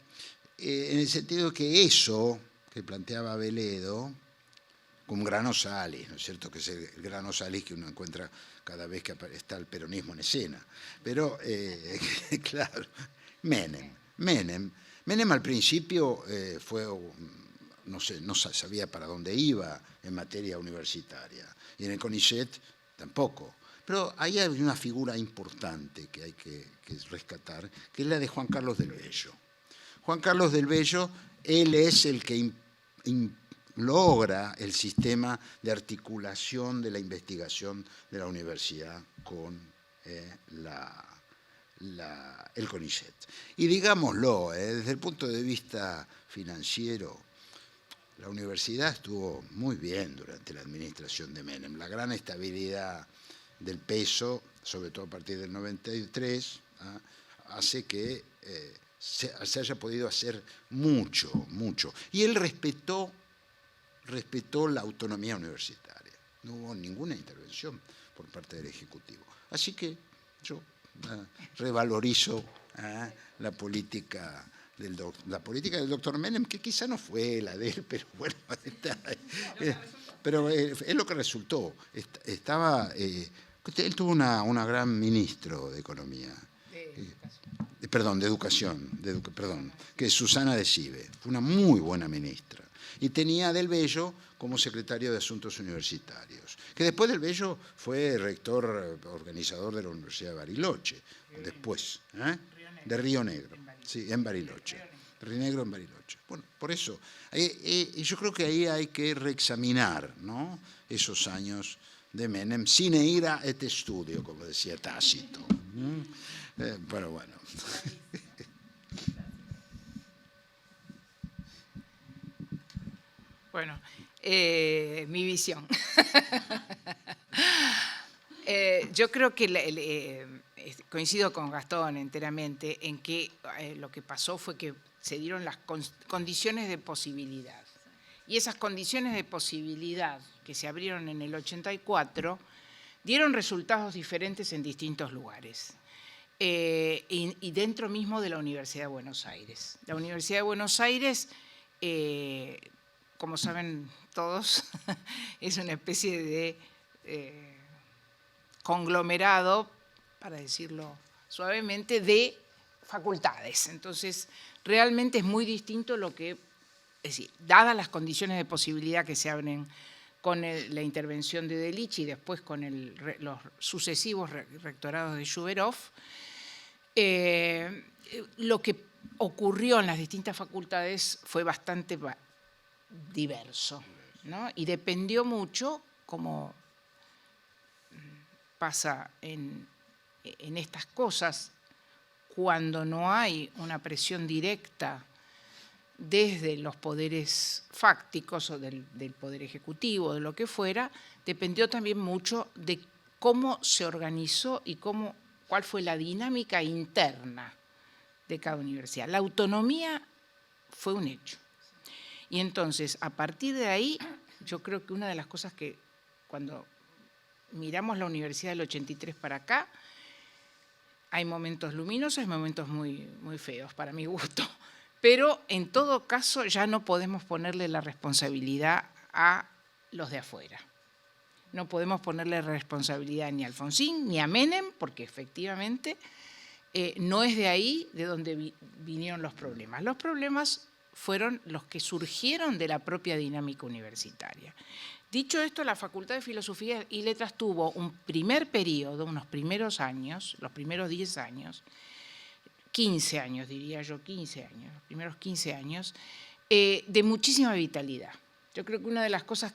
en el sentido que eso que planteaba Aveledo, con grano salis, ¿no es cierto?, que es el grano salis que uno encuentra cada vez que está el peronismo en escena. Pero, claro, Menem al principio no sabía para dónde iba en materia universitaria. Y en el CONICET tampoco. Pero ahí hay una figura importante que hay que rescatar, que es la de Juan Carlos del Bello. Juan Carlos del Bello, él es el que logra el sistema de articulación de la investigación de la universidad con el CONICET. Y digámoslo, desde el punto de vista financiero, la universidad estuvo muy bien durante la administración de Menem. La gran estabilidad del peso, sobre todo a partir del 93, hace que se haya podido hacer mucho. Y él respetó la autonomía universitaria. No hubo ninguna intervención por parte del Ejecutivo. Así que yo revalorizo la política del doctor Menem, que quizá no fue la de él, pero bueno, pero es lo que resultó. Él tuvo una gran ministro de Economía, de Educación, que es Susana de Cive, fue una muy buena ministra. Y tenía a Del Bello como secretario de Asuntos Universitarios, que después Del Bello fue rector organizador de la Universidad de Bariloche, después, de Río Negro, sí, en Bariloche, Río Negro en Bariloche. Bueno, por eso, yo creo que ahí hay que reexaminar, ¿no?, esos años de Menem, sine ira et studio, como decía Tácito. Pero bueno. Bueno, mi visión. Yo creo que coincido con Gastón enteramente en que lo que pasó fue que se dieron las condiciones de posibilidad. Y esas condiciones de posibilidad que se abrieron en el 84 dieron resultados diferentes en distintos lugares. Y dentro mismo de la Universidad de Buenos Aires. La Universidad de Buenos Aires, como saben todos, es una especie de conglomerado, para decirlo suavemente, de facultades. Entonces, realmente es muy distinto lo que, es decir, dadas las condiciones de posibilidad que se abren con la intervención de Delitzsch y después con los sucesivos rectorados de Shuberov, lo que ocurrió en las distintas facultades fue bastante diverso, ¿no? Y dependió mucho, como pasa en estas cosas, cuando no hay una presión directa desde los poderes fácticos o del poder ejecutivo, de lo que fuera, dependió también mucho de cómo se organizó y cuál fue la dinámica interna de cada universidad. La autonomía fue un hecho. Y entonces, a partir de ahí, yo creo que una de las cosas que cuando miramos la universidad del 83 para acá, hay momentos luminosos y momentos muy, muy feos, para mi gusto. Pero en todo caso ya no podemos ponerle la responsabilidad a los de afuera. No podemos ponerle responsabilidad ni a Alfonsín ni a Menem, porque efectivamente no es de ahí de donde vinieron los problemas. Los problemas fueron los que surgieron de la propia dinámica universitaria. Dicho esto, la Facultad de Filosofía y Letras tuvo un primer periodo, unos primeros años, los primeros 10 años, 15 años, diría yo, 15 años, los primeros 15 años, de muchísima vitalidad. Yo creo que una de las cosas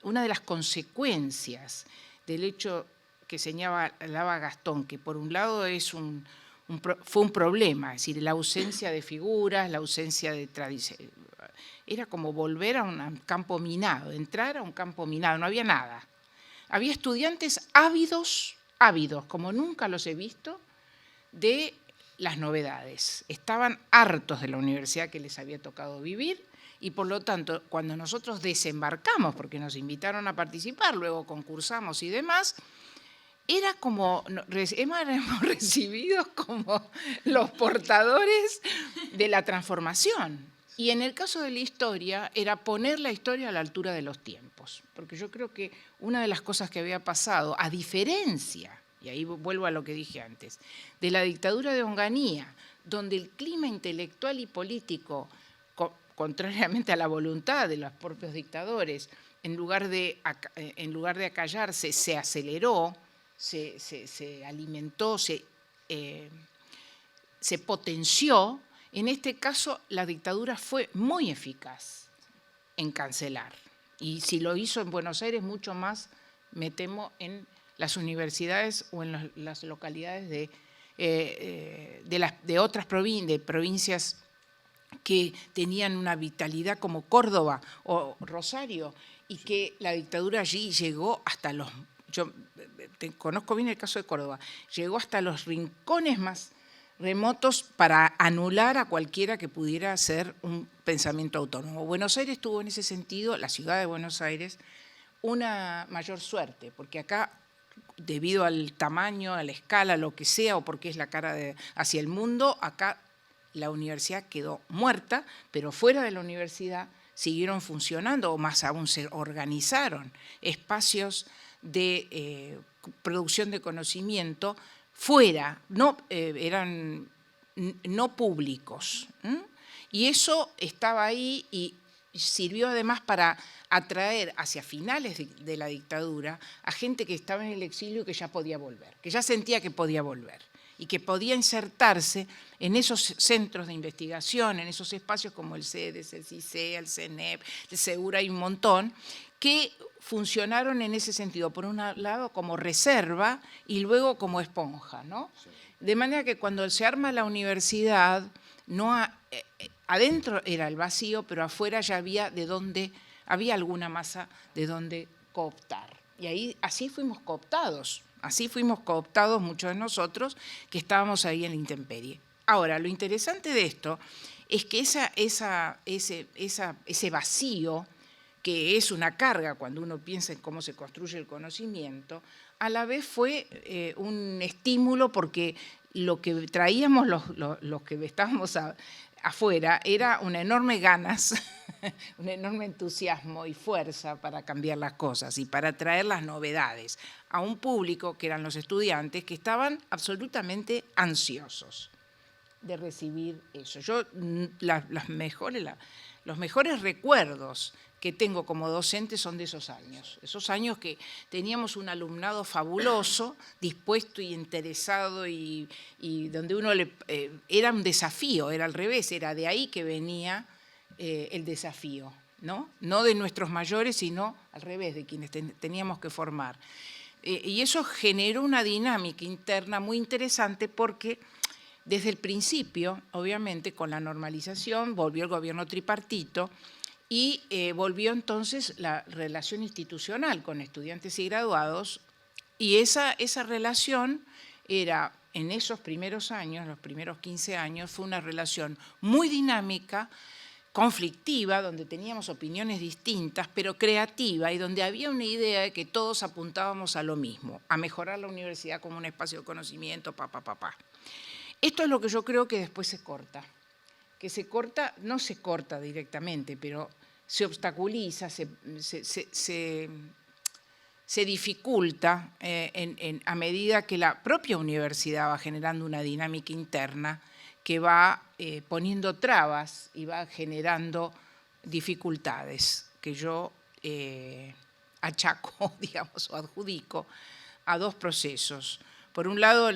una de las consecuencias del hecho que señalaba Gastón, que por un lado fue un problema, es decir, la ausencia de figuras, la ausencia de tradición, era como volver a un campo minado, entrar a un campo minado, no había nada. Había estudiantes ávidos, como nunca los he visto, de las novedades. Estaban hartos de la universidad que les había tocado vivir y por lo tanto, cuando nosotros desembarcamos, porque nos invitaron a participar, luego concursamos y demás, era como, hemos recibido como los portadores de la transformación. Y en el caso de la historia, era poner la historia a la altura de los tiempos. Porque yo creo que una de las cosas que había pasado, a diferencia, y ahí vuelvo a lo que dije antes, de la dictadura de Onganía, donde el clima intelectual y político contrariamente a la voluntad de los propios dictadores, en lugar de acallarse, se aceleró, se alimentó, se potenció. En este caso, la dictadura fue muy eficaz en cancelar. Y si lo hizo en Buenos Aires, mucho más, me temo, en las universidades o en las localidades de otras provincias que tenían una vitalidad como Córdoba o Rosario, y que la dictadura allí llegó hasta los... Yo conozco bien el caso de Córdoba, llegó hasta los rincones más remotos para anular a cualquiera que pudiera hacer un pensamiento autónomo. Buenos Aires tuvo en ese sentido, la ciudad de Buenos Aires, una mayor suerte, porque acá, debido al tamaño, a la escala, lo que sea, o porque es la cara hacia el mundo, acá la universidad quedó muerta, pero fuera de la universidad siguieron funcionando, o más aún se organizaron espacios de producción de conocimiento fuera, eran no públicos. Y eso estaba ahí y sirvió además para atraer hacia finales de la dictadura a gente que estaba en el exilio y que ya podía volver, que ya sentía que podía volver y que podía insertarse en esos centros de investigación, en esos espacios como el CEDES, el CICEA, el CENEP, el SEGURA y un montón, que funcionaron en ese sentido, por un lado como reserva y luego como esponja, ¿no? De manera que cuando se arma la universidad, adentro era el vacío, pero afuera ya había alguna masa de donde cooptar. Y así fuimos cooptados muchos de nosotros que estábamos ahí en la intemperie. Ahora, lo interesante de esto es que ese vacío, que es una carga cuando uno piensa en cómo se construye el conocimiento, a la vez fue un estímulo, porque lo que traíamos los que estábamos afuera era una enorme ganas, un enorme entusiasmo y fuerza para cambiar las cosas y para traer las novedades a un público que eran los estudiantes, que estaban absolutamente ansiosos de recibir eso. Yo los mejores recuerdos que tengo como docente son de esos años que teníamos un alumnado fabuloso, dispuesto y interesado, y donde uno era un desafío, era al revés, era de ahí que venía el desafío, ¿no? No de nuestros mayores, sino al revés, de quienes teníamos que formar. Y eso generó una dinámica interna muy interesante, porque desde el principio, obviamente, con la normalización, volvió el gobierno tripartito y volvió entonces la relación institucional con estudiantes y graduados, y esa relación era, en esos primeros años, los primeros 15 años, fue una relación muy dinámica, conflictiva, donde teníamos opiniones distintas, pero creativa, y donde había una idea de que todos apuntábamos a lo mismo, a mejorar la universidad como un espacio de conocimiento, Esto es lo que yo creo que después se corta. No se corta directamente, pero se obstaculiza, se dificulta a medida que la propia universidad va generando una dinámica interna que va poniendo trabas y va generando dificultades que yo achaco, digamos, o adjudico a dos procesos. Por un lado,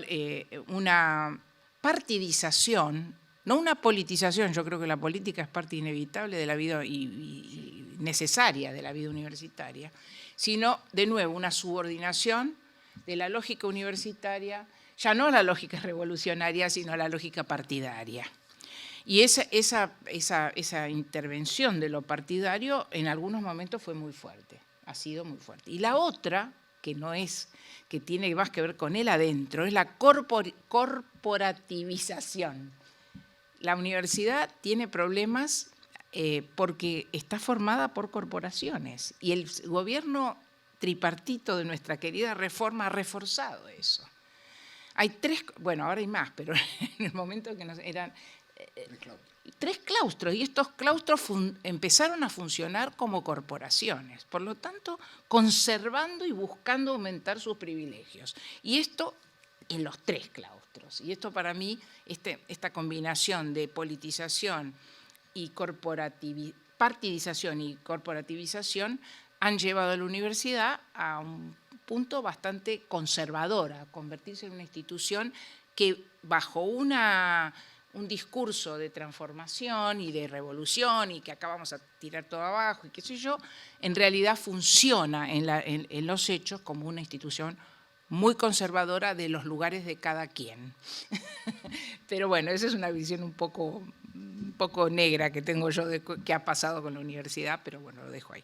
una partidización, no una politización. Yo creo que la política es parte inevitable de la vida y necesaria de la vida universitaria, sino, de nuevo, una subordinación de la lógica universitaria, ya no a la lógica revolucionaria, sino a la lógica partidaria. Y esa intervención de lo partidario en algunos momentos fue muy fuerte, ha sido muy fuerte. Y la otra, que tiene más que ver con el adentro, es la corporativización. La universidad tiene problemas porque está formada por corporaciones, y el gobierno tripartito de nuestra querida reforma ha reforzado eso. Hay ahora hay más, pero en el momento que eran 3 claustros, y estos claustros empezaron a funcionar como corporaciones, por lo tanto, conservando y buscando aumentar sus privilegios. Y esto en los 3 claustros. Y esto, para mí, esta combinación de politización y partidización y corporativización han llevado a la universidad a un punto bastante conservador, a convertirse en una institución que bajo un discurso de transformación y de revolución y que acá vamos a tirar todo abajo y qué sé yo, en realidad funciona en los hechos como una institución muy conservadora de los lugares de cada quien. Pero bueno, esa es una visión un poco negra que tengo yo de qué ha pasado con la universidad, pero bueno, lo dejo ahí.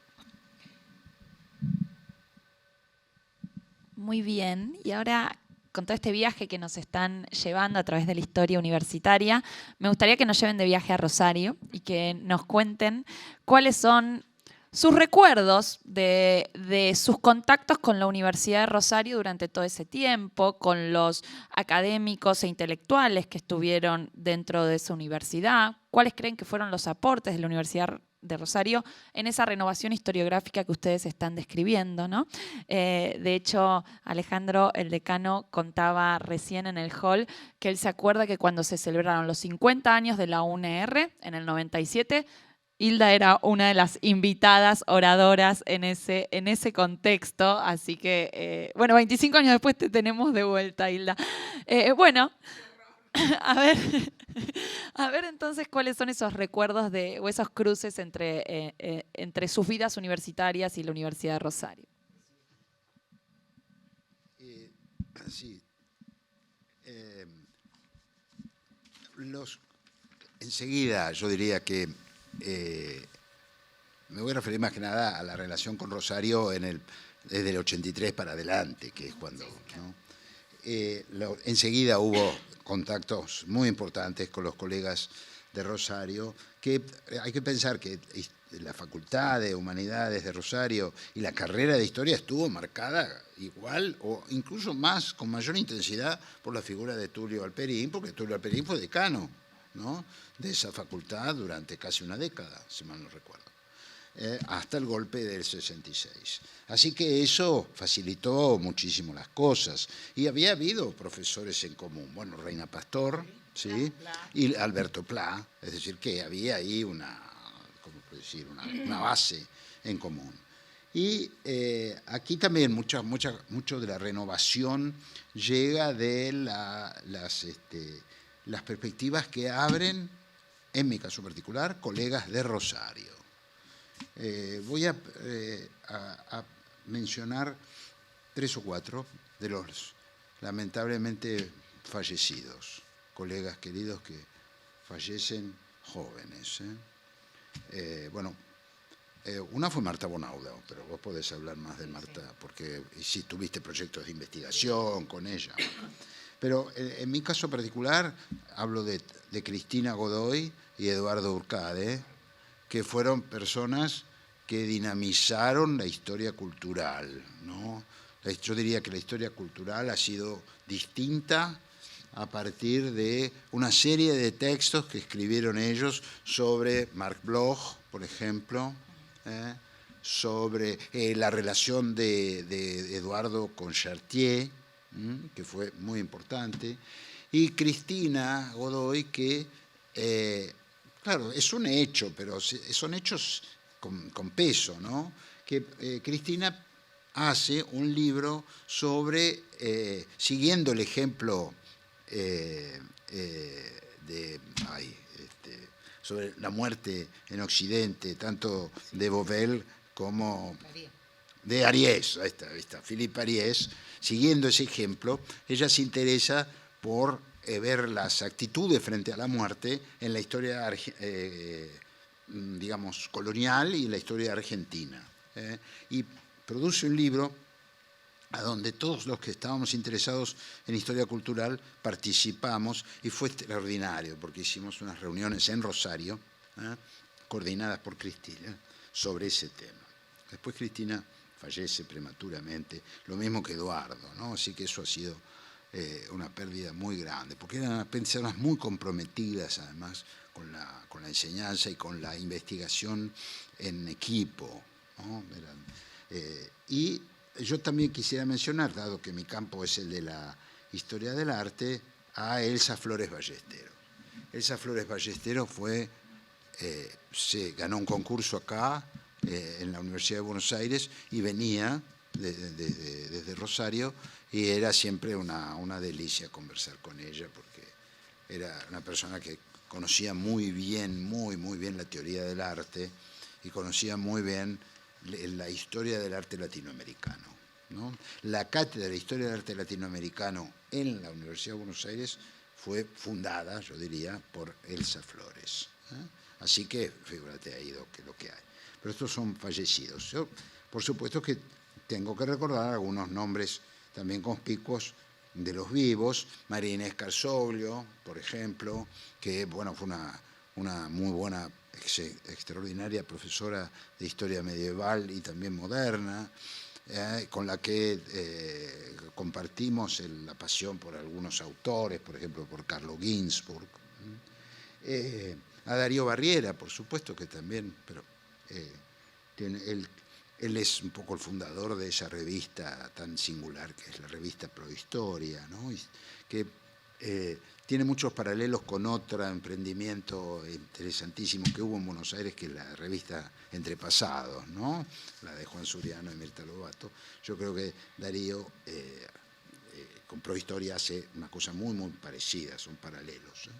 Muy bien, y ahora con todo este viaje que nos están llevando a través de la historia universitaria, me gustaría que nos lleven de viaje a Rosario y que nos cuenten cuáles son sus recuerdos de sus contactos con la Universidad de Rosario durante todo ese tiempo, con los académicos e intelectuales que estuvieron dentro de esa universidad, cuáles creen que fueron los aportes de la Universidad de Rosario en esa renovación historiográfica que ustedes están describiendo, ¿no? De hecho, Alejandro, el decano, contaba recién en el hall que él se acuerda que cuando se celebraron los 50 años de la UNR, en el 97, Hilda era una de las invitadas oradoras en ese contexto, así que, bueno, 25 años después te tenemos de vuelta, Hilda. Bueno, a ver entonces cuáles son esos recuerdos o esos cruces entre sus vidas universitarias y la Universidad de Rosario. Sí. Enseguida yo diría que me voy a referir más que nada a la relación con Rosario desde el 83 para adelante, que es cuando, ¿no? Enseguida hubo contactos muy importantes con los colegas de Rosario, que hay que pensar que la Facultad de Humanidades de Rosario y la carrera de Historia estuvo marcada igual o incluso más, con mayor intensidad por la figura de Tulio Alperín, porque Tulio Alperín fue decano, ¿no?, de esa facultad durante casi una década, si mal no recuerdo, hasta el golpe del 66. Así que eso facilitó muchísimo las cosas. Y había habido profesores en común, bueno, Reina Pastor, ¿sí?, y Alberto Pla, es decir, que había ahí una base en común. Y aquí también mucho de la renovación llega de las perspectivas que abren, en mi caso particular, colegas de Rosario. Voy a mencionar 3 o 4 de los lamentablemente fallecidos, colegas queridos que fallecen jóvenes. Bueno, una fue Marta Bonauda, pero vos podés hablar más de Marta, porque si tuviste proyectos de investigación con ella. Pero en mi caso particular hablo de Cristina Godoy y Eduardo Urcade, que fueron personas que dinamizaron la historia cultural, ¿no? Yo diría que la historia cultural ha sido distinta a partir de una serie de textos que escribieron ellos sobre Marc Bloch, por ejemplo, sobre la relación de Eduardo con Chartier, que fue muy importante, y Cristina Godoy, que, claro, es un hecho, pero son hechos con peso, ¿no? Que Cristina hace un libro sobre, siguiendo el ejemplo sobre la muerte en Occidente, tanto de Bauvel como de Ariès, ahí está, Philippe Ariès. Siguiendo ese ejemplo, ella se interesa por ver las actitudes frente a la muerte en la historia, digamos, colonial y en la historia argentina. Y produce un libro a donde todos los que estábamos interesados en historia cultural participamos, y fue extraordinario porque hicimos unas reuniones en Rosario, coordinadas por Cristina, sobre ese tema. Después Cristina fallece prematuramente, lo mismo que Eduardo, ¿no? Así que eso ha sido una pérdida muy grande, porque eran personas muy comprometidas además con la enseñanza y con la investigación en equipo, ¿no? Y yo también quisiera mencionar, dado que mi campo es el de la historia del arte, a Elsa Flores Ballesteros. Elsa Flores Ballesteros fue se ganó un concurso acá, en la Universidad de Buenos Aires, y venía desde Rosario, y era siempre una delicia conversar con ella, porque era una persona que conocía muy bien la teoría del arte, y conocía muy bien la historia del arte latinoamericano, ¿no? La cátedra de Historia del Arte Latinoamericano en la Universidad de Buenos Aires fue fundada, yo diría, por Elsa Flores, ¿eh? Así que, fíjate ahí lo que hay. Pero estos son fallecidos. Yo, por supuesto que tengo que recordar algunos nombres también conspicuos de los vivos. María Inés Carsoglio, por ejemplo, que bueno, fue una muy buena, extraordinaria profesora de historia medieval y también moderna, con la que compartimos la pasión por algunos autores, por ejemplo, por Carlo Ginzburg. A Darío Barriera, por supuesto que también, pero él es un poco el fundador de esa revista tan singular que es la revista Prohistoria, ¿no? Y que tiene muchos paralelos con otro emprendimiento interesantísimo que hubo en Buenos Aires, que es la revista Entre Pasados, ¿no? La de Juan Suriano y Mirta Lobato. Yo creo que Darío con Prohistoria hace una cosa muy parecida, son paralelos, ¿eh?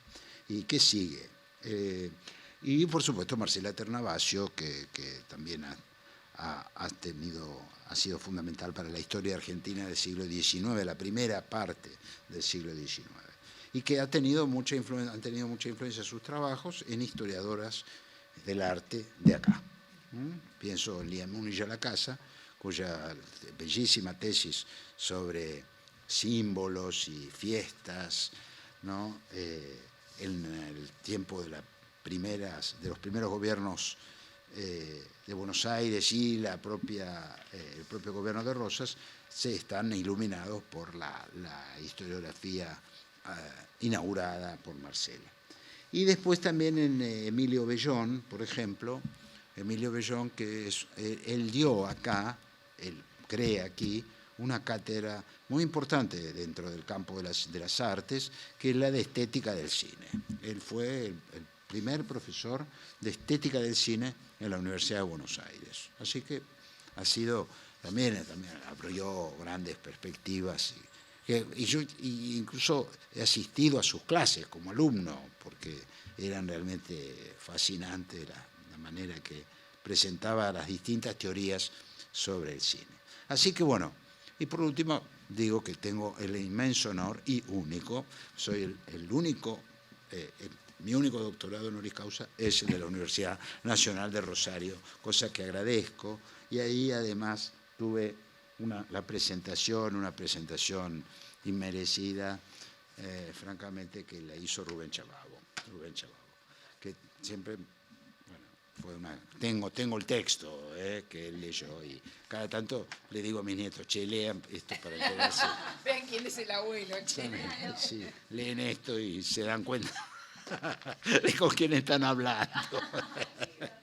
¿Y qué sigue? Y por supuesto Marcela Ternavasio, que también ha sido fundamental para la historia argentina del siglo XIX, la primera parte del siglo XIX, y que han tenido mucha influencia sus trabajos en historiadoras del arte de acá. Pienso en Lía Munilla La Casa, cuya bellísima tesis sobre símbolos y fiestas, ¿no? En el tiempo de los primeros gobiernos de Buenos Aires y el propio gobierno de Rosas, se están iluminados por la historiografía inaugurada por Marcela. Y después también en Emilio Bellón, por ejemplo, Emilio Bellón, que él dio acá, él crea aquí, una cátedra muy importante dentro del campo de las artes, que es la de estética del cine. Él fue el primer profesor de estética del cine en la Universidad de Buenos Aires. Así que ha sido, también abrió grandes perspectivas. Y yo incluso he asistido a sus clases como alumno, porque eran realmente fascinantes la manera que presentaba las distintas teorías sobre el cine. Así que bueno, y por último digo que tengo el inmenso honor y único, soy el único, mi único doctorado honoris causa es el de la Universidad Nacional de Rosario, cosa que agradezco, y ahí además tuve una presentación inmerecida, francamente, que la hizo Rubén Chababo, que siempre, bueno, tengo el texto que él leyó, y cada tanto le digo a mis nietos, che, lean esto para enterarse. Vean quién es el abuelo, che. Sí, leen esto y se dan cuenta de con quién están hablando.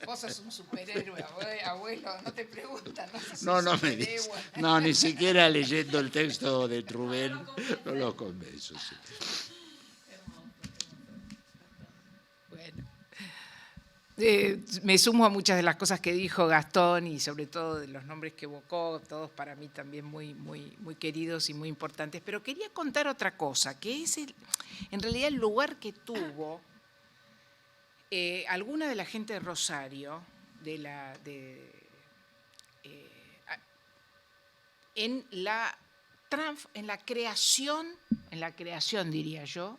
Vos sos un superhéroe, abuelo, no te preguntan. No me dices. No, ni siquiera leyendo el texto de Rubén no lo convenzo. Sí. Bueno. Me sumo a muchas de las cosas que dijo Gastón y sobre todo de los nombres que evocó, todos para mí también muy queridos y muy importantes. Pero quería contar otra cosa, que es en realidad el lugar que tuvo alguna de la gente de Rosario, en la creación, diría yo,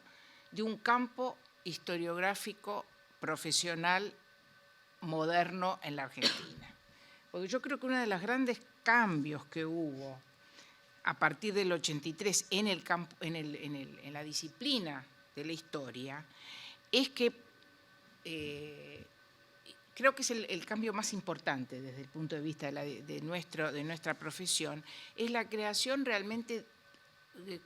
de un campo historiográfico profesional moderno en la Argentina. Porque yo creo que uno de los grandes cambios que hubo a partir del 83 en la disciplina de la historia es que creo que es el cambio más importante desde el punto de vista de nuestra profesión, es la creación realmente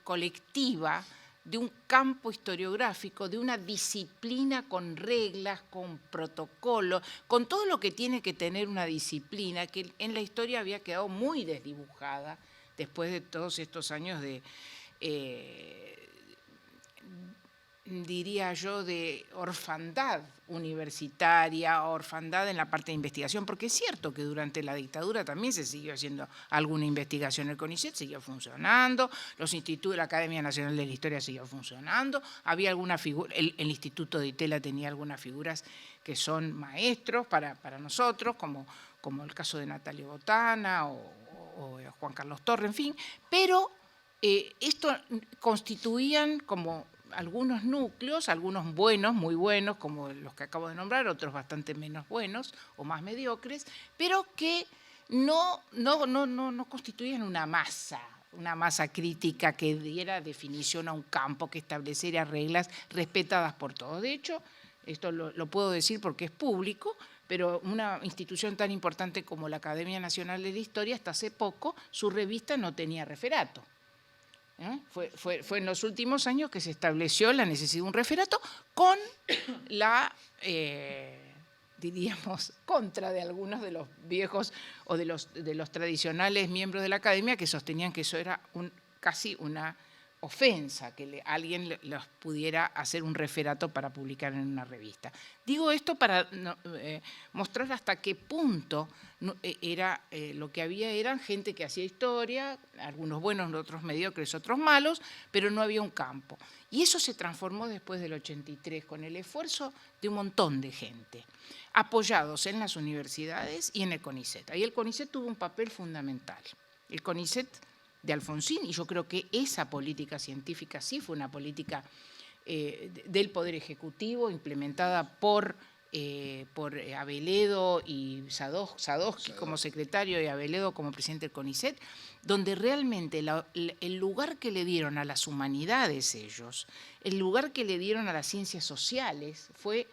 colectiva de un campo historiográfico, de una disciplina con reglas, con protocolos, con todo lo que tiene que tener una disciplina, que en la historia había quedado muy desdibujada después de todos estos años diría yo, de orfandad universitaria, orfandad en la parte de investigación, porque es cierto que durante la dictadura también se siguió haciendo alguna investigación. El CONICET siguió funcionando, los institutos, la Academia Nacional de la Historia siguió funcionando, había alguna figura, el Instituto de Itela tenía algunas figuras que son maestros para nosotros, como el caso de Natalia Botana o Juan Carlos Torre, en fin, pero esto constituían como algunos núcleos, algunos buenos, muy buenos, como los que acabo de nombrar, otros bastante menos buenos o más mediocres, pero que no constituían una masa crítica que diera definición a un campo, que estableciera reglas respetadas por todos. De hecho, esto lo puedo decir porque es público, pero una institución tan importante como la Academia Nacional de la Historia, hasta hace poco, su revista no tenía referato. Fue en los últimos años que se estableció la necesidad de un referato con la, diríamos, contra de algunos de los viejos o de los tradicionales miembros de la academia que sostenían que eso era casi una ofensa, que alguien los pudiera hacer un referato para publicar en una revista. Digo esto para mostrar hasta qué punto lo que había eran gente que hacía historia, algunos buenos, otros mediocres, otros malos, pero no había un campo. Y eso se transformó después del 83 con el esfuerzo de un montón de gente, apoyados en las universidades y en el CONICET. Ahí el CONICET tuvo un papel fundamental. El CONICET de Alfonsín, y yo creo que esa política científica sí fue una política del Poder Ejecutivo implementada por Aveledo y Sadowski como secretario y Aveledo como presidente del CONICET, donde realmente el lugar que le dieron a las humanidades ellos, el lugar que le dieron a las ciencias sociales fue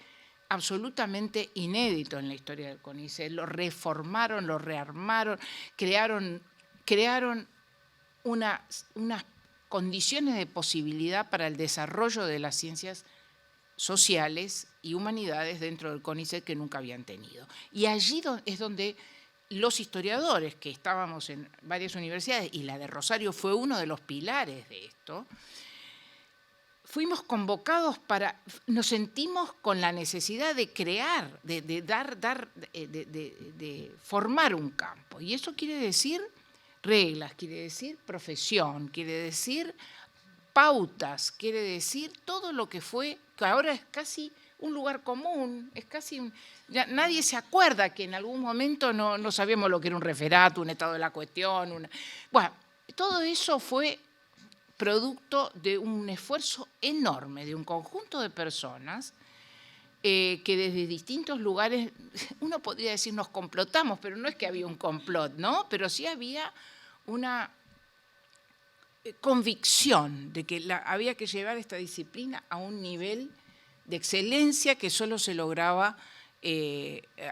absolutamente inédito en la historia del CONICET. Lo reformaron, lo rearmaron, crearon unas condiciones de posibilidad para el desarrollo de las ciencias sociales y humanidades dentro del CONICET que nunca habían tenido. Y allí es donde los historiadores, que estábamos en varias universidades, y la de Rosario fue uno de los pilares de esto, fuimos convocados nos sentimos con la necesidad de crear, de formar un campo. Y eso quiere decir reglas, quiere decir profesión, quiere decir pautas, quiere decir todo lo que fue, que ahora es casi un lugar común, es casi ya nadie se acuerda que en algún momento no sabíamos lo que era un referato, un estado de la cuestión. Bueno, todo eso fue producto de un esfuerzo enorme de un conjunto de personas que desde distintos lugares, uno podría decir nos complotamos, pero no es que había un complot, ¿no? Pero sí había una convicción de que había que llevar esta disciplina a un nivel de excelencia que solo se lograba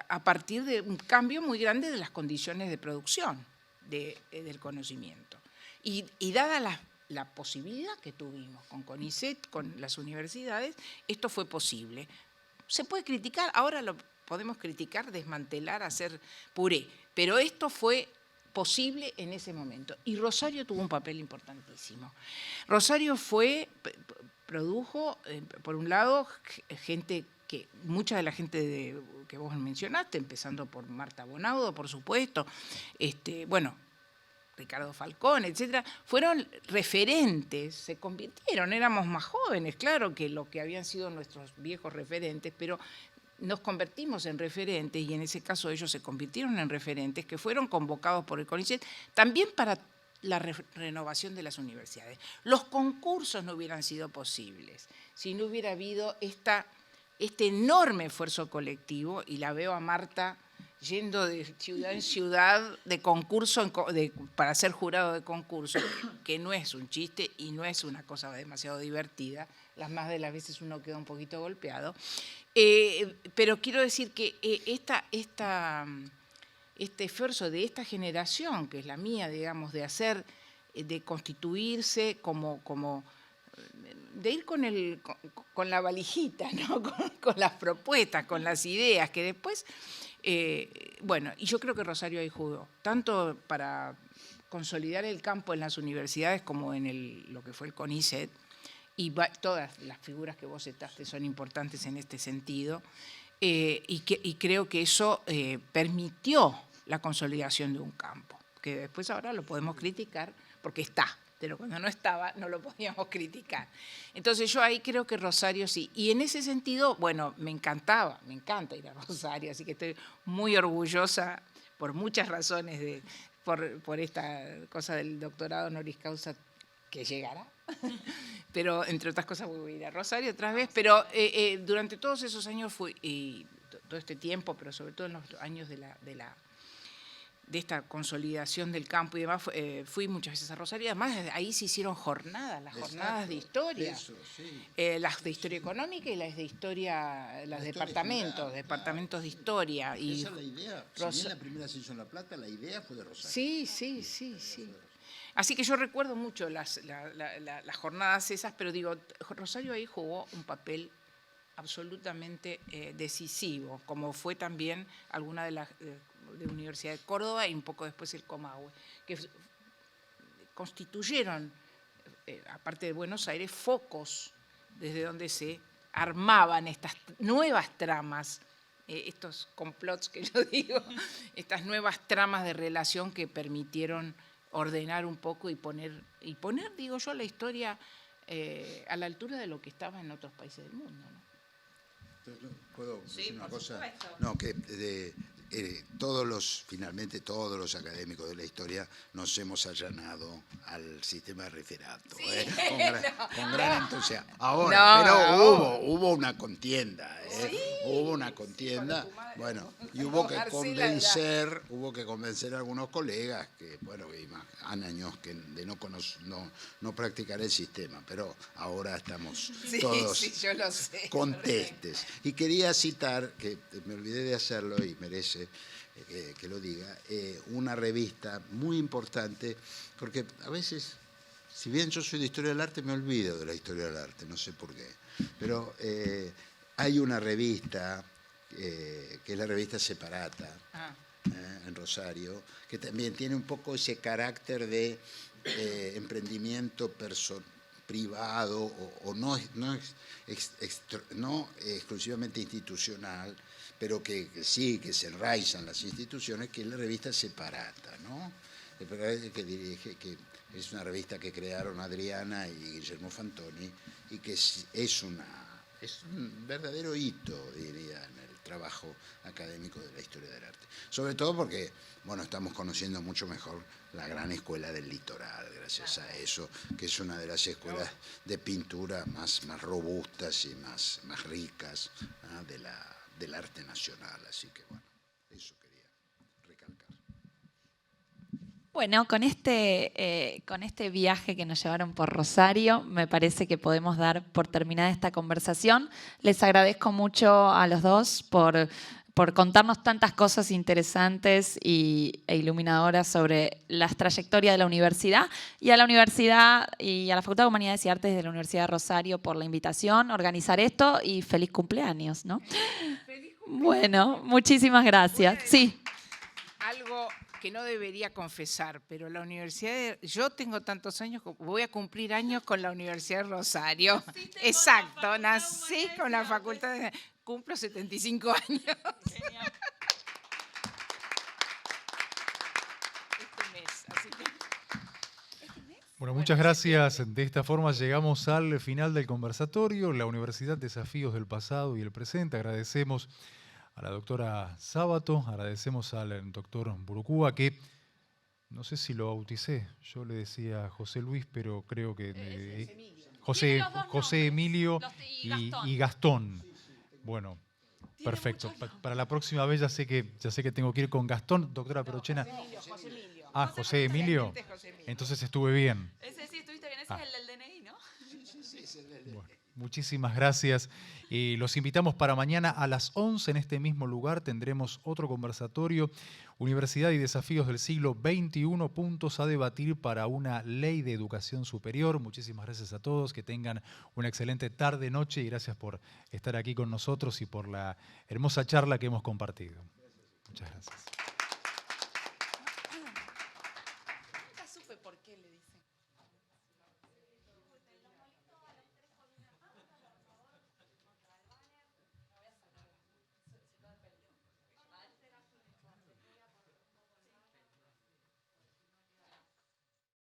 a partir de un cambio muy grande de las condiciones de producción del conocimiento. Y dada la posibilidad que tuvimos con CONICET, con las universidades, esto fue posible. Se puede criticar, ahora lo podemos criticar, desmantelar, hacer puré, pero esto fue posible en ese momento. Y Rosario tuvo un papel importantísimo. Rosario produjo, por un lado, gente mucha de la gente que vos mencionaste, empezando por Marta Bonaudo, por supuesto, Ricardo Falcón, etcétera, fueron referentes, se convirtieron, éramos más jóvenes, claro, que lo que habían sido nuestros viejos referentes, pero nos convertimos en referentes, y en ese caso ellos se convirtieron en referentes, que fueron convocados por el CONICET, también para la renovación de las universidades. Los concursos no hubieran sido posibles si no hubiera habido este enorme esfuerzo colectivo, y la veo a Marta yendo de ciudad en ciudad de concurso para ser jurado de concurso, que no es un chiste y no es una cosa demasiado divertida, las más de las veces uno queda un poquito golpeado, pero quiero decir que este esfuerzo de esta generación, que es la mía, digamos, de constituirse de ir con la valijita, ¿no? con las propuestas, con las ideas, que después, y yo creo que Rosario ahí jugó, tanto para consolidar el campo en las universidades como en lo que fue el CONICET, y todas las figuras que vos citaste son importantes en este sentido, y creo que eso permitió la consolidación de un campo, que después ahora lo podemos criticar porque está, pero cuando no estaba no lo podíamos criticar. Entonces yo ahí creo que Rosario sí, y en ese sentido, bueno, me encanta ir a Rosario, así que estoy muy orgullosa por muchas razones por esta cosa del doctorado honoris causa que llegará, pero entre otras cosas voy a ir a Rosario otra vez, pero durante todos esos años todo este tiempo, pero sobre todo en los años de esta consolidación del campo y demás, fui muchas veces a Rosario, y además ahí se hicieron jornadas, las jornadas de historia, Eso, sí. las de historia económica y las de historia, las departamentos de historia. Y esa es la idea. Si bien la primera se hizo en La Plata, la idea fue de Rosario. Sí. Así que yo recuerdo mucho las jornadas esas, pero digo, Rosario ahí jugó un papel absolutamente decisivo, como fue también alguna de las de la Universidad de Córdoba y un poco después el Comahue, que constituyeron, aparte de Buenos Aires, focos desde donde se armaban estas nuevas tramas, estos complots que yo digo, estas nuevas tramas de relación que permitieron ordenar un poco y poner, digo yo, la historia a la altura de lo que estaba en otros países del mundo, ¿no? ¿Puedo decir una cosa? Supuesto. No, que finalmente todos los académicos de la historia nos hemos allanado al sistema de referato, con gran entusiasmo. Ahora, pero hubo una contienda, hubo una contienda, bueno, y hubo que convencer a algunos colegas que, bueno, han años de no practicar el sistema, pero ahora estamos todos yo lo sé, contestes. Y quería citar, que me olvidé de hacerlo y merece que lo diga, una revista muy importante, porque a veces, si bien yo soy de historia del arte, me olvido de la historia del arte, no sé por qué, pero hay una revista, que es la revista Separata, en Rosario, que también tiene un poco ese carácter de emprendimiento privado o no exclusivamente institucional, pero que sí, que se enraizan las instituciones, que es la revista Separata, ¿no? Que es una revista que crearon Adriana y Guillermo Fantoni, y que es un verdadero hito, diría, en el trabajo académico de la historia del arte. Sobre todo porque, bueno, estamos conociendo mucho mejor la gran escuela del litoral, gracias a eso, que es una de las escuelas de pintura más robustas y más ricas, ¿no?, del arte nacional. Así que, bueno, eso quería recalcar. Bueno, con este viaje que nos llevaron por Rosario, me parece que podemos dar por terminada esta conversación. Les agradezco mucho a los dos por contarnos tantas cosas interesantes e iluminadoras sobre las trayectorias de la universidad, y a la universidad y a la Facultad de Humanidades y Artes de la Universidad de Rosario por la invitación, organizar esto, y feliz cumpleaños, ¿no? Feliz cumpleaños. Bueno, muchísimas gracias. Sí. Algo que no debería confesar, pero la universidad, yo tengo tantos años, voy a cumplir años con la Universidad de Rosario. Exacto, nací con la Facultad de... Cumplo 75 años. Genial. Este mes, así que... Bueno, muchas gracias. De esta forma llegamos al final del conversatorio. La Universidad, Desafíos del Pasado y el Presente. Agradecemos a la doctora Sábato, agradecemos al doctor Burucúa, que no sé si lo bauticé, yo le decía a José Luis, pero creo que... José Emilio y Gastón. Bueno, perfecto. Para la próxima vez ya sé que tengo que ir con Gastón. Doctora Perochena. José Emilio. Ah, José Emilio. Entonces estuve bien. Ese sí, estuviste bien. Ese es el del DNI, ¿no? Bueno, muchísimas gracias. Los invitamos para mañana a las 11 en este mismo lugar. Tendremos otro conversatorio, Universidad y Desafíos del Siglo XXI, puntos a debatir para una ley de educación superior. Muchísimas gracias a todos, que tengan una excelente tarde, noche, y gracias por estar aquí con nosotros y por la hermosa charla que hemos compartido. Muchas gracias.